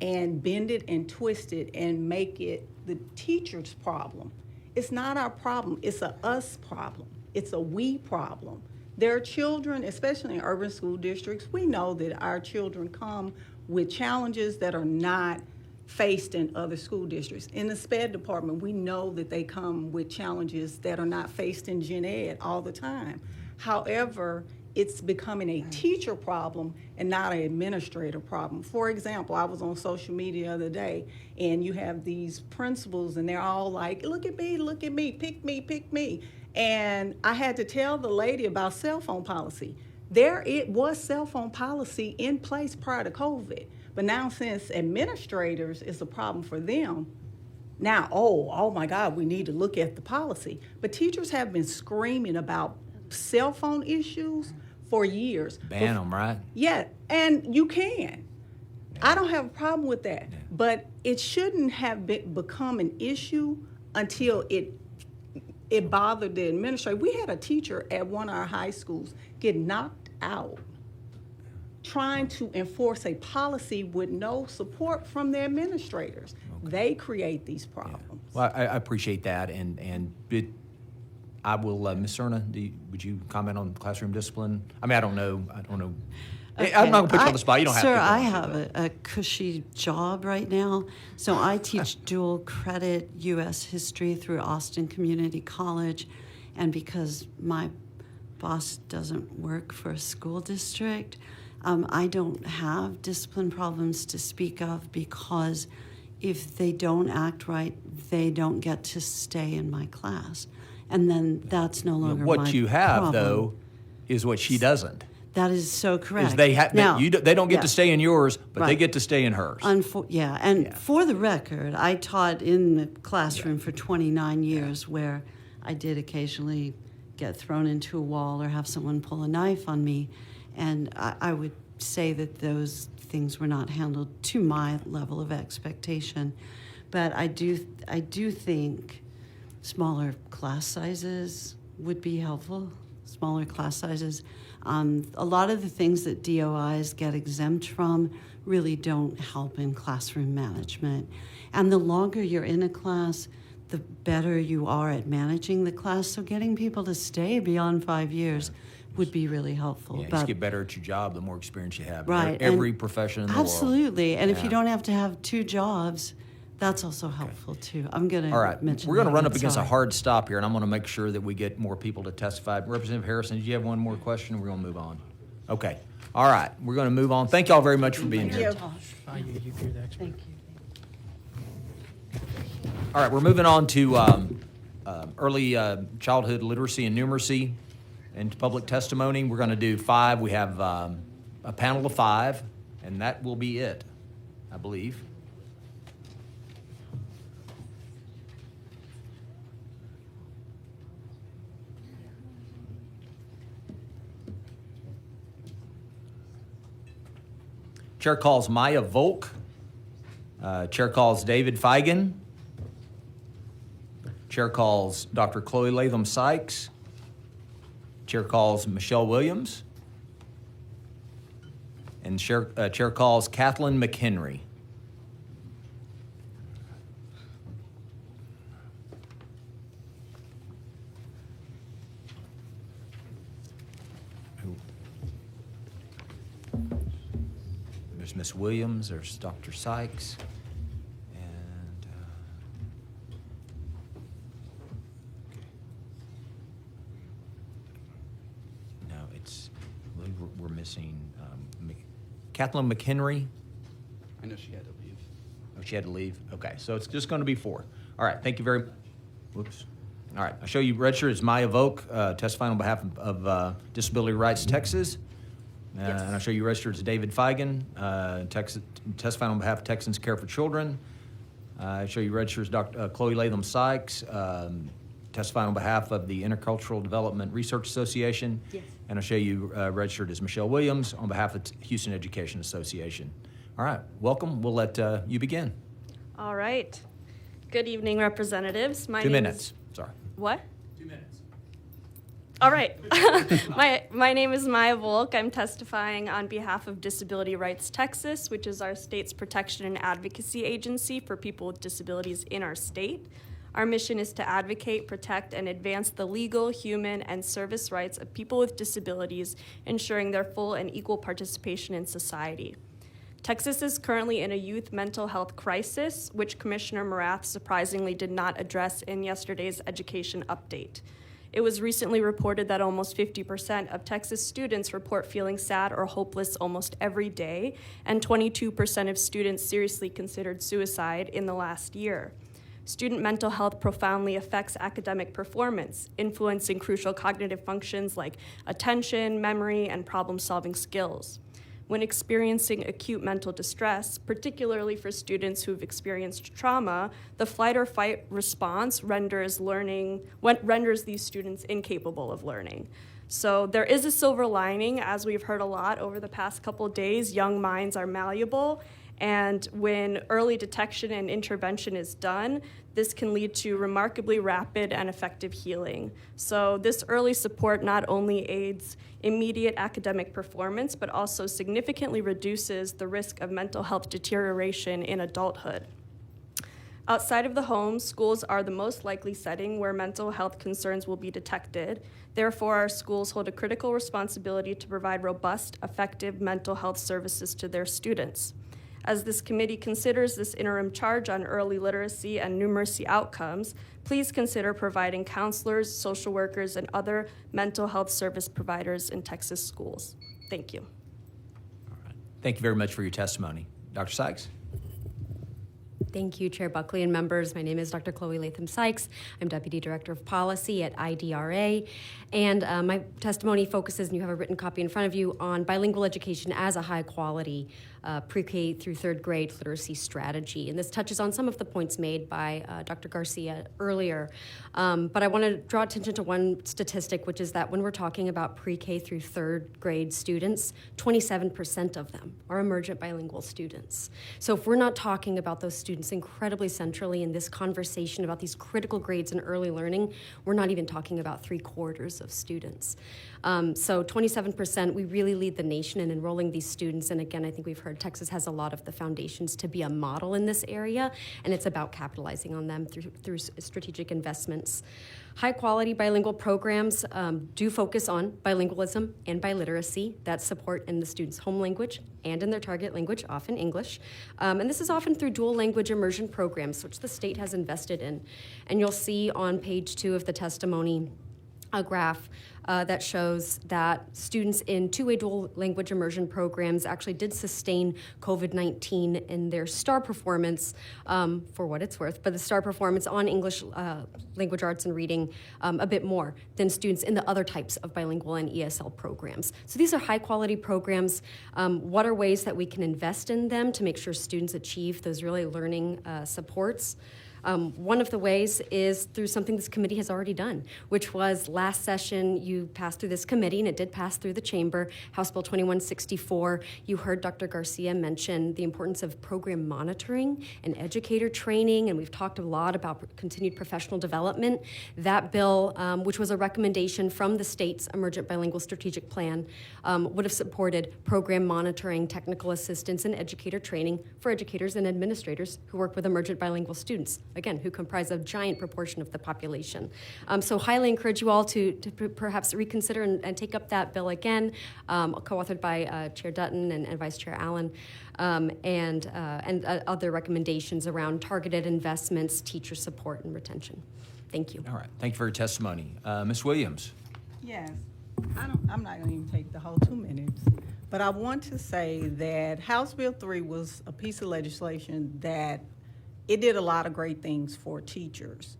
and bend it and twist it and make it the teacher's problem. It's not our problem. It's a us problem. It's a we problem. There are children, especially in urban school districts, we know that our children come with challenges that are not faced in other school districts. In the SPED department, we know that they come with challenges that are not faced in gen ed all the time. However, it's becoming a teacher problem and not an administrator problem. For example, I was on social media the other day, and you have these principals, and they're all like, look at me, pick me. And I had to tell the lady about cell phone policy. It was cell phone policy in place prior to COVID. But now, since administrators is a problem for them, now, oh my God, we need to look at the policy. But teachers have been screaming about cell phone issues for years. Ban them, right? Yeah, and you can. I don't have a problem with that. But it shouldn't have become an issue until it it bothered the administrator. We had a teacher at one of our high schools get knocked out trying to enforce a policy with no support from the administrators. They create these problems. Well, I appreciate that, and I will, Ms. Cerna, would you comment on classroom discipline? I mean, I don't know. Okay. I'm not going to put you on the spot. You don't have Sir, to. I have a cushy job right now. So I teach dual credit U.S. history through Austin Community College. And because my boss doesn't work for a school district, I don't have discipline problems to speak of, because if they don't act right, they don't get to stay in my class. And then that's no longer What my you have, problem. though, is what she doesn't. That is so correct. Is they Now, they don't get yeah. to stay in yours, but they Right. get to stay in hers. For the record, I taught in the classroom for 29 years, where I did occasionally get thrown into a wall or have someone pull a knife on me, and I would say that those things were not handled to my level of expectation. But I do think smaller class sizes would be helpful. Smaller class sizes. A lot of the things that DOIs get exempt from really don't help in classroom management. And the longer you're in a class, the better you are at managing the class. So getting people to stay beyond 5 years would be really helpful. Yeah, you just get better at your job the more experience you have. Right. Every and profession in the world. absolutely. And if Yeah. you don't have to have 2 jobs, that's also helpful too. I'm going to All right, mention we're going to that. run up against a Sorry. hard stop here, and I'm going to make sure that we get more people to testify. Representative Harrison, did you have one more question? We're going to move on. Okay. All right, we're going to move on. Thank you all very much for being here. Thank you. All right, we're moving on to early childhood literacy and numeracy and public testimony. We're going to do 5. We have a panel of 5, and that will be it, I believe. Chair calls Maya Volk. Chair calls David Feigen. Chair calls Dr. Chloe Latham Sykes. Chair calls Michelle Williams. And Chair calls Kathleen McHenry. There's Miss Williams, there's Dr. Sykes, and no, it's, I believe we're missing Kathleen McHenry. I know she had to leave. Oh, she had to leave? Okay, so it's just going to be 4. All right, thank you very much. Whoops. All right, I'll show you registered as Maya Volk, testifying on behalf of Disability Rights Texas. And I'll show you registered as David Feigen, testifying on behalf of Texans Care for Children. I show you registered as Dr. Chloe Latham Sykes, testifying on behalf of the Intercultural Development Research Association. Yes. And I'll show you registered as Michelle Williams on behalf of Houston Education Association. All right, welcome. We'll let you begin. All right. Good evening, representatives. 2 minutes. Sorry. What? 2 minutes. All right. My name is Maya Volk. I'm testifying on behalf of Disability Rights Texas, which is our state's protection and advocacy agency for people with disabilities in our state. Our mission is to advocate, protect, and advance the legal, human, and service rights of people with disabilities, ensuring their full and equal participation in society. Texas is currently in a youth mental health crisis, which Commissioner Morath surprisingly did not address in yesterday's education update. It was recently reported that almost 50% of Texas students report feeling sad or hopeless almost every day, and 22% of students seriously considered suicide in the last year. Student mental health profoundly affects academic performance, influencing crucial cognitive functions like attention, memory, and problem-solving skills. When experiencing acute mental distress, particularly for students who've experienced trauma, the flight or fight response renders these students incapable of learning. So there is a silver lining, as we've heard a lot over the past couple days. Young minds are malleable, And when early detection and intervention is done, this can lead to remarkably rapid and effective healing. So this early support not only aids immediate academic performance, but also significantly reduces the risk of mental health deterioration in adulthood. Outside of the home, schools are the most likely setting where mental health concerns will be detected. Therefore, our schools hold a critical responsibility to provide robust, effective mental health services to their students. As this committee considers this interim charge on early literacy and numeracy outcomes, please consider providing counselors, social workers, and other mental health service providers in Texas schools. Thank you. Thank you very much for your testimony. Dr. Sykes? Thank you, Chair Buckley and members. My name is Dr. Chloe Latham Sykes. I'm Deputy Director of Policy at IDRA. And my testimony focuses, and you have a written copy in front of you, on bilingual education as a high-quality pre-K through third grade literacy strategy. And this touches on some of the points made by Dr. Garcia earlier. But I want to draw attention to one statistic, which is that when we're talking about pre-K through third grade students, 27% of them are emergent bilingual students. So if we're not talking about those students incredibly centrally in this conversation about these critical grades in early learning, we're not even talking about 3/4 of students. So 27%, we really lead the nation in enrolling these students. And again, I think we've heard Texas has a lot of the foundations to be a model in this area, and it's about capitalizing on them through strategic investments. High quality bilingual programs do focus on bilingualism and biliteracy that support in the student's home language and in their target language, often English. And this is often through dual language immersion programs, which the state has invested in. And you'll see on page 2 of the testimony a graph that shows that students in two-way dual language immersion programs actually did sustain COVID-19 in their STAR performance, for what it's worth, but the STAR performance on English language arts and reading a bit more than students in the other types of bilingual and ESL programs. So these are high-quality programs. What are ways that we can invest in them to make sure students achieve those really learning supports? One of the ways is through something this committee has already done, which was last session you passed through this committee, and it did pass through the chamber, House Bill 2164. You heard Dr. Garcia mention the importance of program monitoring and educator training, and we've talked a lot about continued professional development. That bill, which was a recommendation from the state's Emergent Bilingual Strategic Plan, would have supported program monitoring, technical assistance, and educator training for educators and administrators who work with emergent bilingual students, again, who comprise a giant proportion of the population. So highly encourage you all to perhaps reconsider and take up that bill again, co-authored by Chair Dutton and Vice Chair Allen, and other recommendations around targeted investments, teacher support, and retention. Thank you. All right. Thank you for your testimony. Ms. Williams. Yes, I'm not going to even take the whole 2 minutes, but I want to say that House Bill 3 was a piece of legislation that it did a lot of great things for teachers.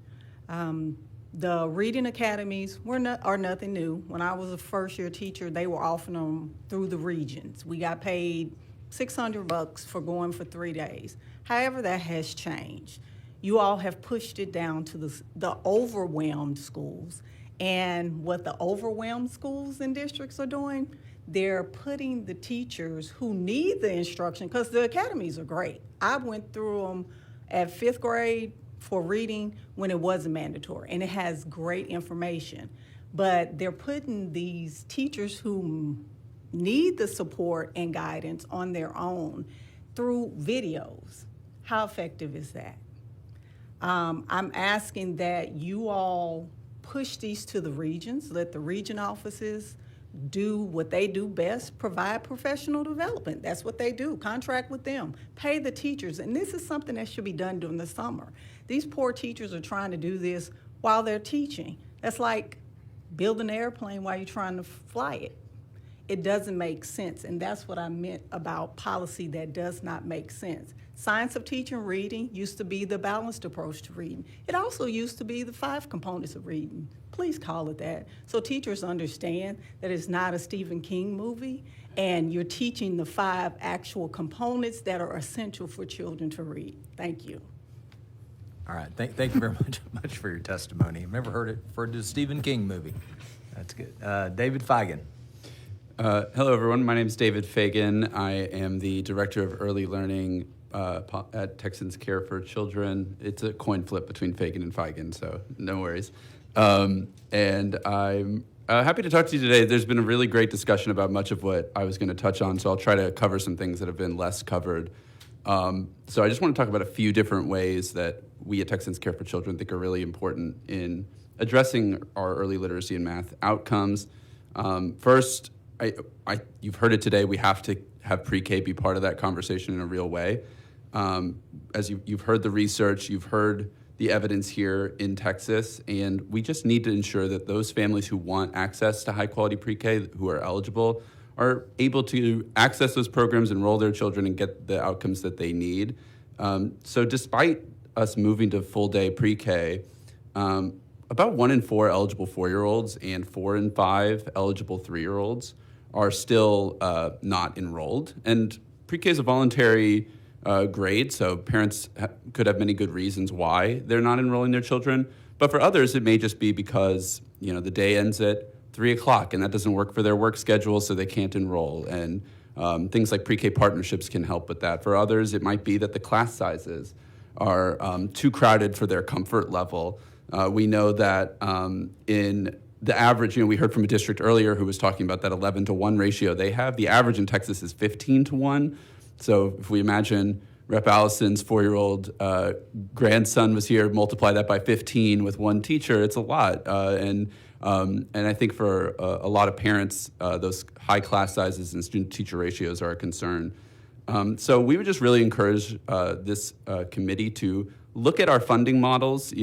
The reading academies are nothing new. When I was a first-year teacher, they were offering them through the regions. We got paid $600 for going for 3 days. However, that has changed. You all have pushed it down to the overwhelmed schools. And what the overwhelmed schools and districts are doing, they're putting the teachers who need the instruction, because the academies are great. I went through them at 5th grade for reading when it wasn't mandatory, and it has great information. But they're putting these teachers who need the support and guidance on their own through videos. How effective is that? I'm asking that you all push these to the regions, let the region offices do what they do best, provide professional development. That's what they do. Contract with them. Pay the teachers. And this is something that should be done during the summer. These poor teachers are trying to do this while they're teaching. That's like building an airplane while you're trying to fly it. It doesn't make sense, and that's what I meant about policy that does not make sense. Science of Teaching Reading used to be the balanced approach to reading. It also used to be the 5 components of reading. Please call it that, so teachers understand that it's not a Stephen King movie, and you're teaching the 5 actual components that are essential for children to read. Thank you. All right. Thank you very much for your testimony. I've never heard it referred to a Stephen King movie. That's good. David Feigen. Hello, everyone. My name is David Fagan. I am the Director of Early Learning at Texans Care for Children. It's a coin flip between Fagan and Feigen, so no worries. And I'm happy to talk to you today. There's been a really great discussion about much of what I was going to touch on, so I'll try to cover some things that have been less covered. So I just want to talk about a few different ways that we at Texans Care for Children think are really important in addressing our early literacy and math outcomes. First, you've heard it today, we have to have pre-K be part of that conversation in a real way. As you've heard the research, you've heard the evidence here in Texas, and we just need to ensure that those families who want access to high-quality pre-K, who are eligible, are able to access those programs, enroll their children, and get the outcomes that they need. So despite us moving to full-day pre-K, about 1 in 4 eligible 4-year-olds and 4 in 5 eligible 3-year-olds are still not enrolled. And pre-K is a voluntary grade, so parents could have many good reasons why they're not enrolling their children. But for others, it may just be because the day ends at 3 o'clock, and that doesn't work for their work schedule, so they can't enroll. And things like pre-K partnerships can help with that. For others, it might be that the class sizes are too crowded for their comfort level. We know that in the average, we heard from a district earlier who was talking about that 11-to-1 ratio they have. The average in Texas is 15-to-1. So if we imagine Rep. Allison's 4-year-old grandson was here, multiply that by 15 with one teacher, it's a lot. And I think for a lot of parents, those high class sizes and student-teacher ratios are a concern. So we would just really encourage this committee to look at our funding models.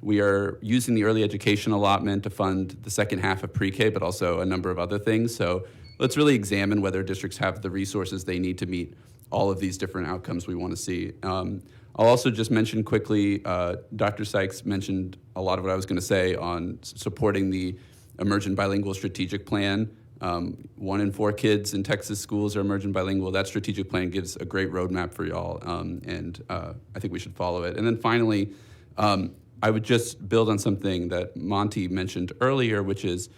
We are using the early education allotment to fund the second half of pre-K, but also a number of other things. So let's really examine whether districts have the resources they need to meet all of these different outcomes we want to see. I'll also just mention quickly, Dr. Sykes mentioned a lot of what I was going to say on supporting the Emergent Bilingual Strategic Plan. 1 in 4 kids in Texas schools are emergent bilingual. That strategic plan gives a great roadmap for y'all, and I think we should follow it. And then finally, I would just build on something that Monty mentioned earlier, which is,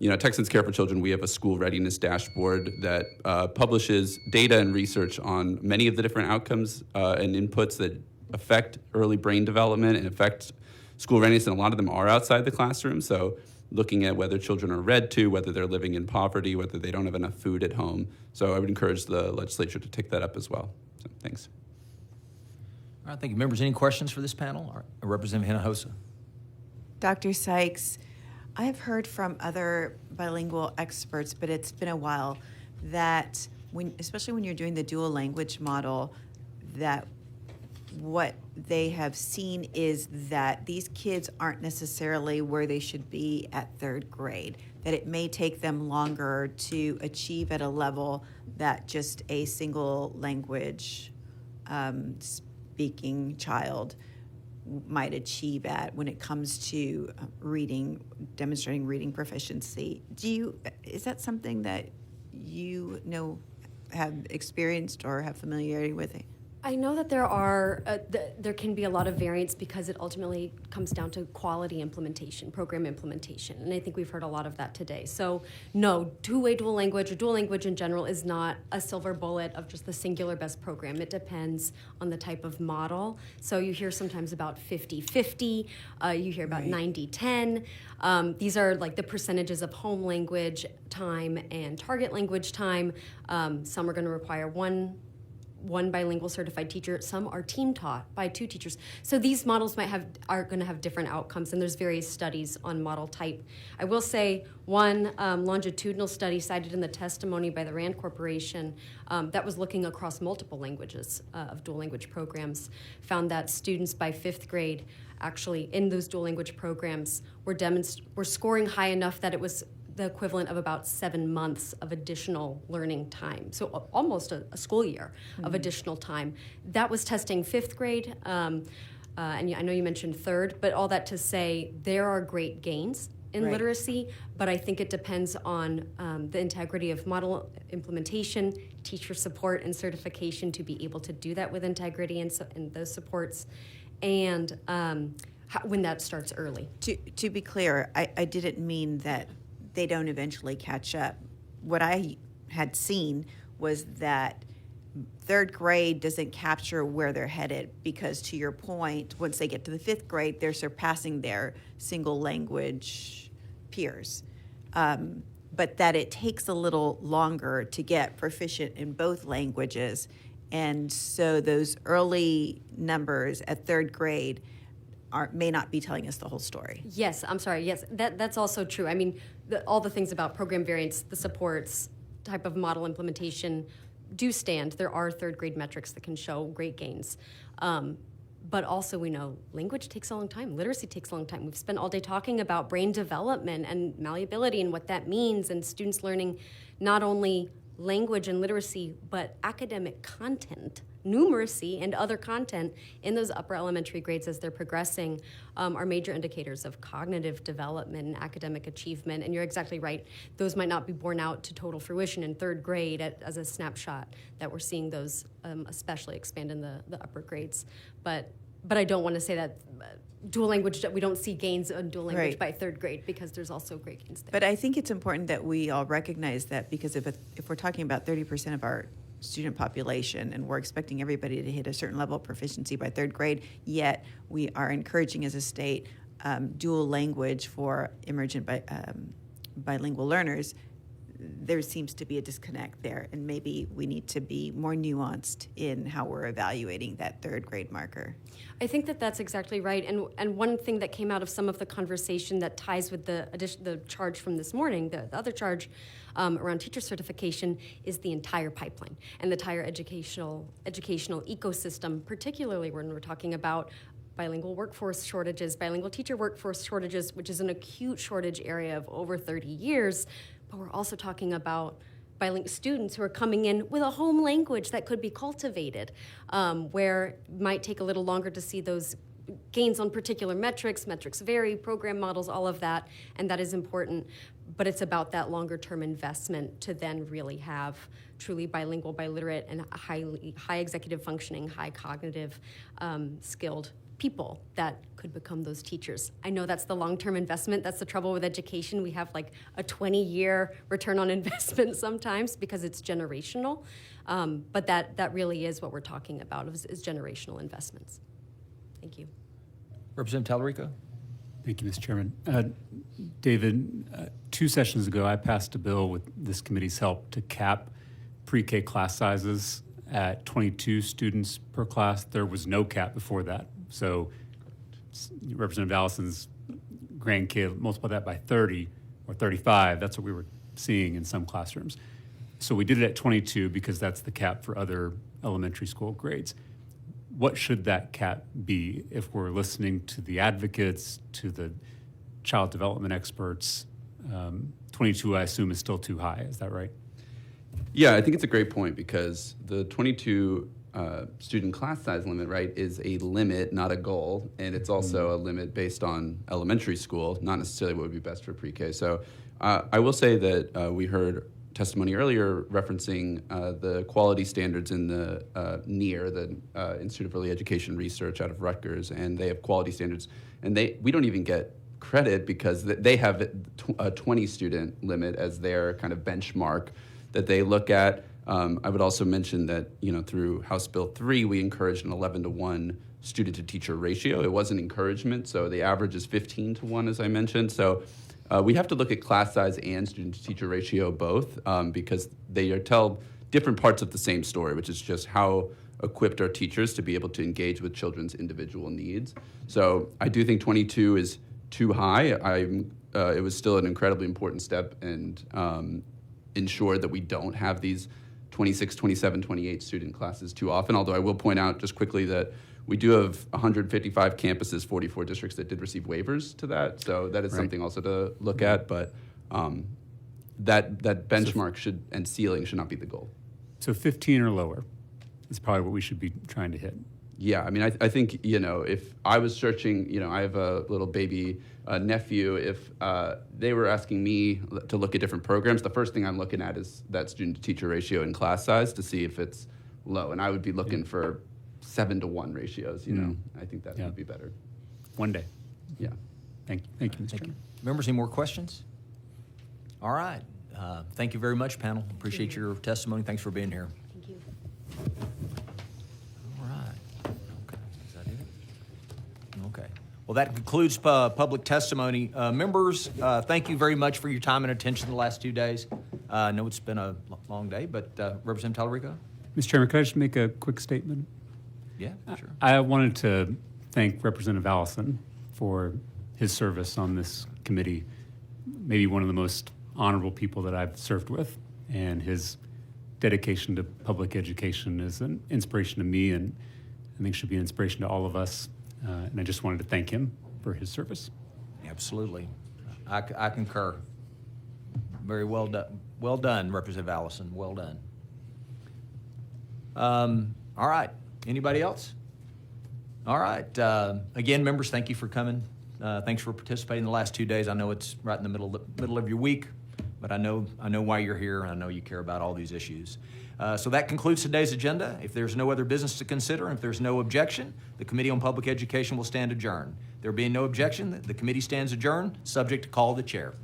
at Texans Care for Children, we have a school readiness dashboard that publishes data and research on many of the different outcomes and inputs that affect early brain development and affect school readiness, and a lot of them are outside the classroom. So looking at whether children are read to, whether they're living in poverty, whether they don't have enough food at home. So I would encourage the legislature to take that up as well. So thanks. All right, thank you. Members, any questions for this panel? All right, Representative Hinojosa. Dr. Sykes, I've heard from other bilingual experts, but it's been a while, that especially when you're doing the dual language model, that what they have seen is that these kids aren't necessarily where they should be at 3rd grade, that it may take them longer to achieve at a level that just a single language speaking child might achieve at when it comes to demonstrating reading proficiency. Is that something that have experienced or have familiarity with? I know that there can be a lot of variance because it ultimately comes down to quality implementation, program implementation, and I think we've heard a lot of that today. So no, two-way dual language or dual language in general is not a silver bullet of just the singular best program. It depends on the type of model. So you hear sometimes about 50-50, you hear about 90-10. These are like the percentages of home language time and target language time. Some are going to require one bilingual certified teacher. Some are team taught by 2 teachers. So these models are going to have different outcomes, and there's various studies on model type. I will say one longitudinal study cited in the testimony by the RAND Corporation that was looking across multiple languages of dual language programs found that students by 5th grade actually in those dual language programs were scoring high enough that it was the equivalent of about 7 months of additional learning time. So almost a school year of additional time. That was testing 5th grade, and I know you mentioned 3rd, but all that to say there are great gains in literacy, but I think it depends on the integrity of model implementation, teacher support and certification to be able to do that with integrity and those supports, and when that starts early. To be clear, I didn't mean that they don't eventually catch up. what I had seen was that third grade doesn't capture where they're headed because, to your point, once they get to the fifth grade, they're surpassing their single language peers. But that it takes a little longer to get proficient in both languages. And so those early numbers at third grade may not be telling us the whole story. Yes, I'm sorry. Yes, that's also true. I mean, all the things about program variance, the supports, type of model implementation do stand. There are third grade metrics that can show great gains. But also we know language takes a long time. Literacy takes a long time. We've spent all day talking about brain development and malleability and what that means, and students learning not only language and literacy, but academic content, numeracy, and other content in those upper elementary grades as they're progressing are major indicators of cognitive development and academic achievement. And you're exactly right. Those might not be borne out to total fruition in third grade as a snapshot that we're seeing those especially expand in the upper grades. But I don't want to say that dual language, that we don't see gains in dual language Right. by third grade, because there's also great gains there. But I think it's important that we all recognize that, because if we're talking about 30% of our student population and we're expecting everybody to hit a certain level of proficiency by third grade, yet we are encouraging as a state dual language for emergent bilingual learners, there seems to be a disconnect there, and maybe we need to be more nuanced in how we're evaluating that third grade marker. I think that's exactly right. And one thing that came out of some of the conversation that ties with the charge from this morning, the other charge around teacher certification, is the entire pipeline and the entire educational ecosystem, particularly when we're talking about bilingual workforce shortages, bilingual teacher workforce shortages, which is an acute shortage area of over 30 years. But we're also talking about bilingual students who are coming in with a home language that could be cultivated, where it might take a little longer to see those gains on particular metrics. Metrics vary, program models, all of that, and that is important. But it's about that longer-term investment to then really have truly bilingual, biliterate, and high executive functioning, high cognitive skilled people that could become those teachers. I know that's the long-term investment. That's the trouble with education. We have like a 20-year return on investment sometimes because it's generational. But that really is what we're talking about, is generational investments. Thank you. Representative Tallarico. Thank you, Mr. Chairman. David, 2 sessions ago, I passed a bill with this committee's help to cap pre-K class sizes at 22 students per class. There was no cap before that. So Representative Allison's grandkid, multiply that by 30 or 35, that's what we were seeing in some classrooms. So we did it at 22 because that's the cap for other elementary school grades. What should that cap be if we're listening to the advocates, to the child development experts? 22, I assume, is still too high. Is that right? Yeah, I think it's a great point, because the 22 student class size limit, right, is a limit, not a goal, and it's also a limit based on elementary school, not necessarily what would be best for pre-K. So I will say that we heard testimony earlier referencing the quality standards in the NEAR, the Institute of Early Education Research out of Rutgers, and they have quality standards, and we don't even get credit because they have a 20 student limit as their kind of benchmark that they look at. I would also mention that, through House Bill 3, we encouraged an 11-to-1 student-to-teacher ratio. It was an encouragement, so the average is 15-to-1, as I mentioned. So we have to look at class size and student-to-teacher ratio both, because they tell different parts of the same story, which is just how equipped are teachers to be able to engage with children's individual needs. So I do think 22 is too high. It was still an incredibly important step, and ensure that we don't have these 26, 27, 28 student classes too often, although I will point out just quickly that we do have 155 campuses, 44 districts that did receive waivers to that, so that is something also to look at, but that benchmark and ceiling should not be the goal. So 15 or lower is probably what we should be trying to hit. Yeah, I mean, I think, if I was searching, I have a little baby nephew, if they were asking me to look at different programs, the first thing I'm looking at is that student-to-teacher ratio and class size to see if it's low. And I would be looking for 7-to-1 ratios, I think that would be better. One day. Yeah. Thank you, Mr. Chairman. Members, any more questions? All right. Thank you very much, panel. Appreciate your testimony. Thanks for being here. Thank you. All right. Okay. Is that it? Okay. Well, that concludes public testimony. Members, thank you very much for your time and attention the last 2 days. I know it's been a long day, but Representative Tallarico? Mr. Chairman, could I just make a quick statement? Yeah, sure. I wanted to thank Representative Allison for his service on this committee, maybe one of the most honorable people that I've served with, and his dedication to public education is an inspiration to me, and I think should be an inspiration to all of us. And I just wanted to thank him for his service. Absolutely. I concur. Very well done. Well done, Representative Allison. Well done. All right. Anybody else? All right. Again, members, thank you for coming. Thanks for participating the last 2 days. I know it's right in the middle of your week, but I know why you're here, and I know you care about all these issues. So that concludes today's agenda. If there's no other business to consider, and if there's no objection, the Committee on Public Education will stand adjourned. There being no objection, the committee stands adjourned, subject to call of the chair.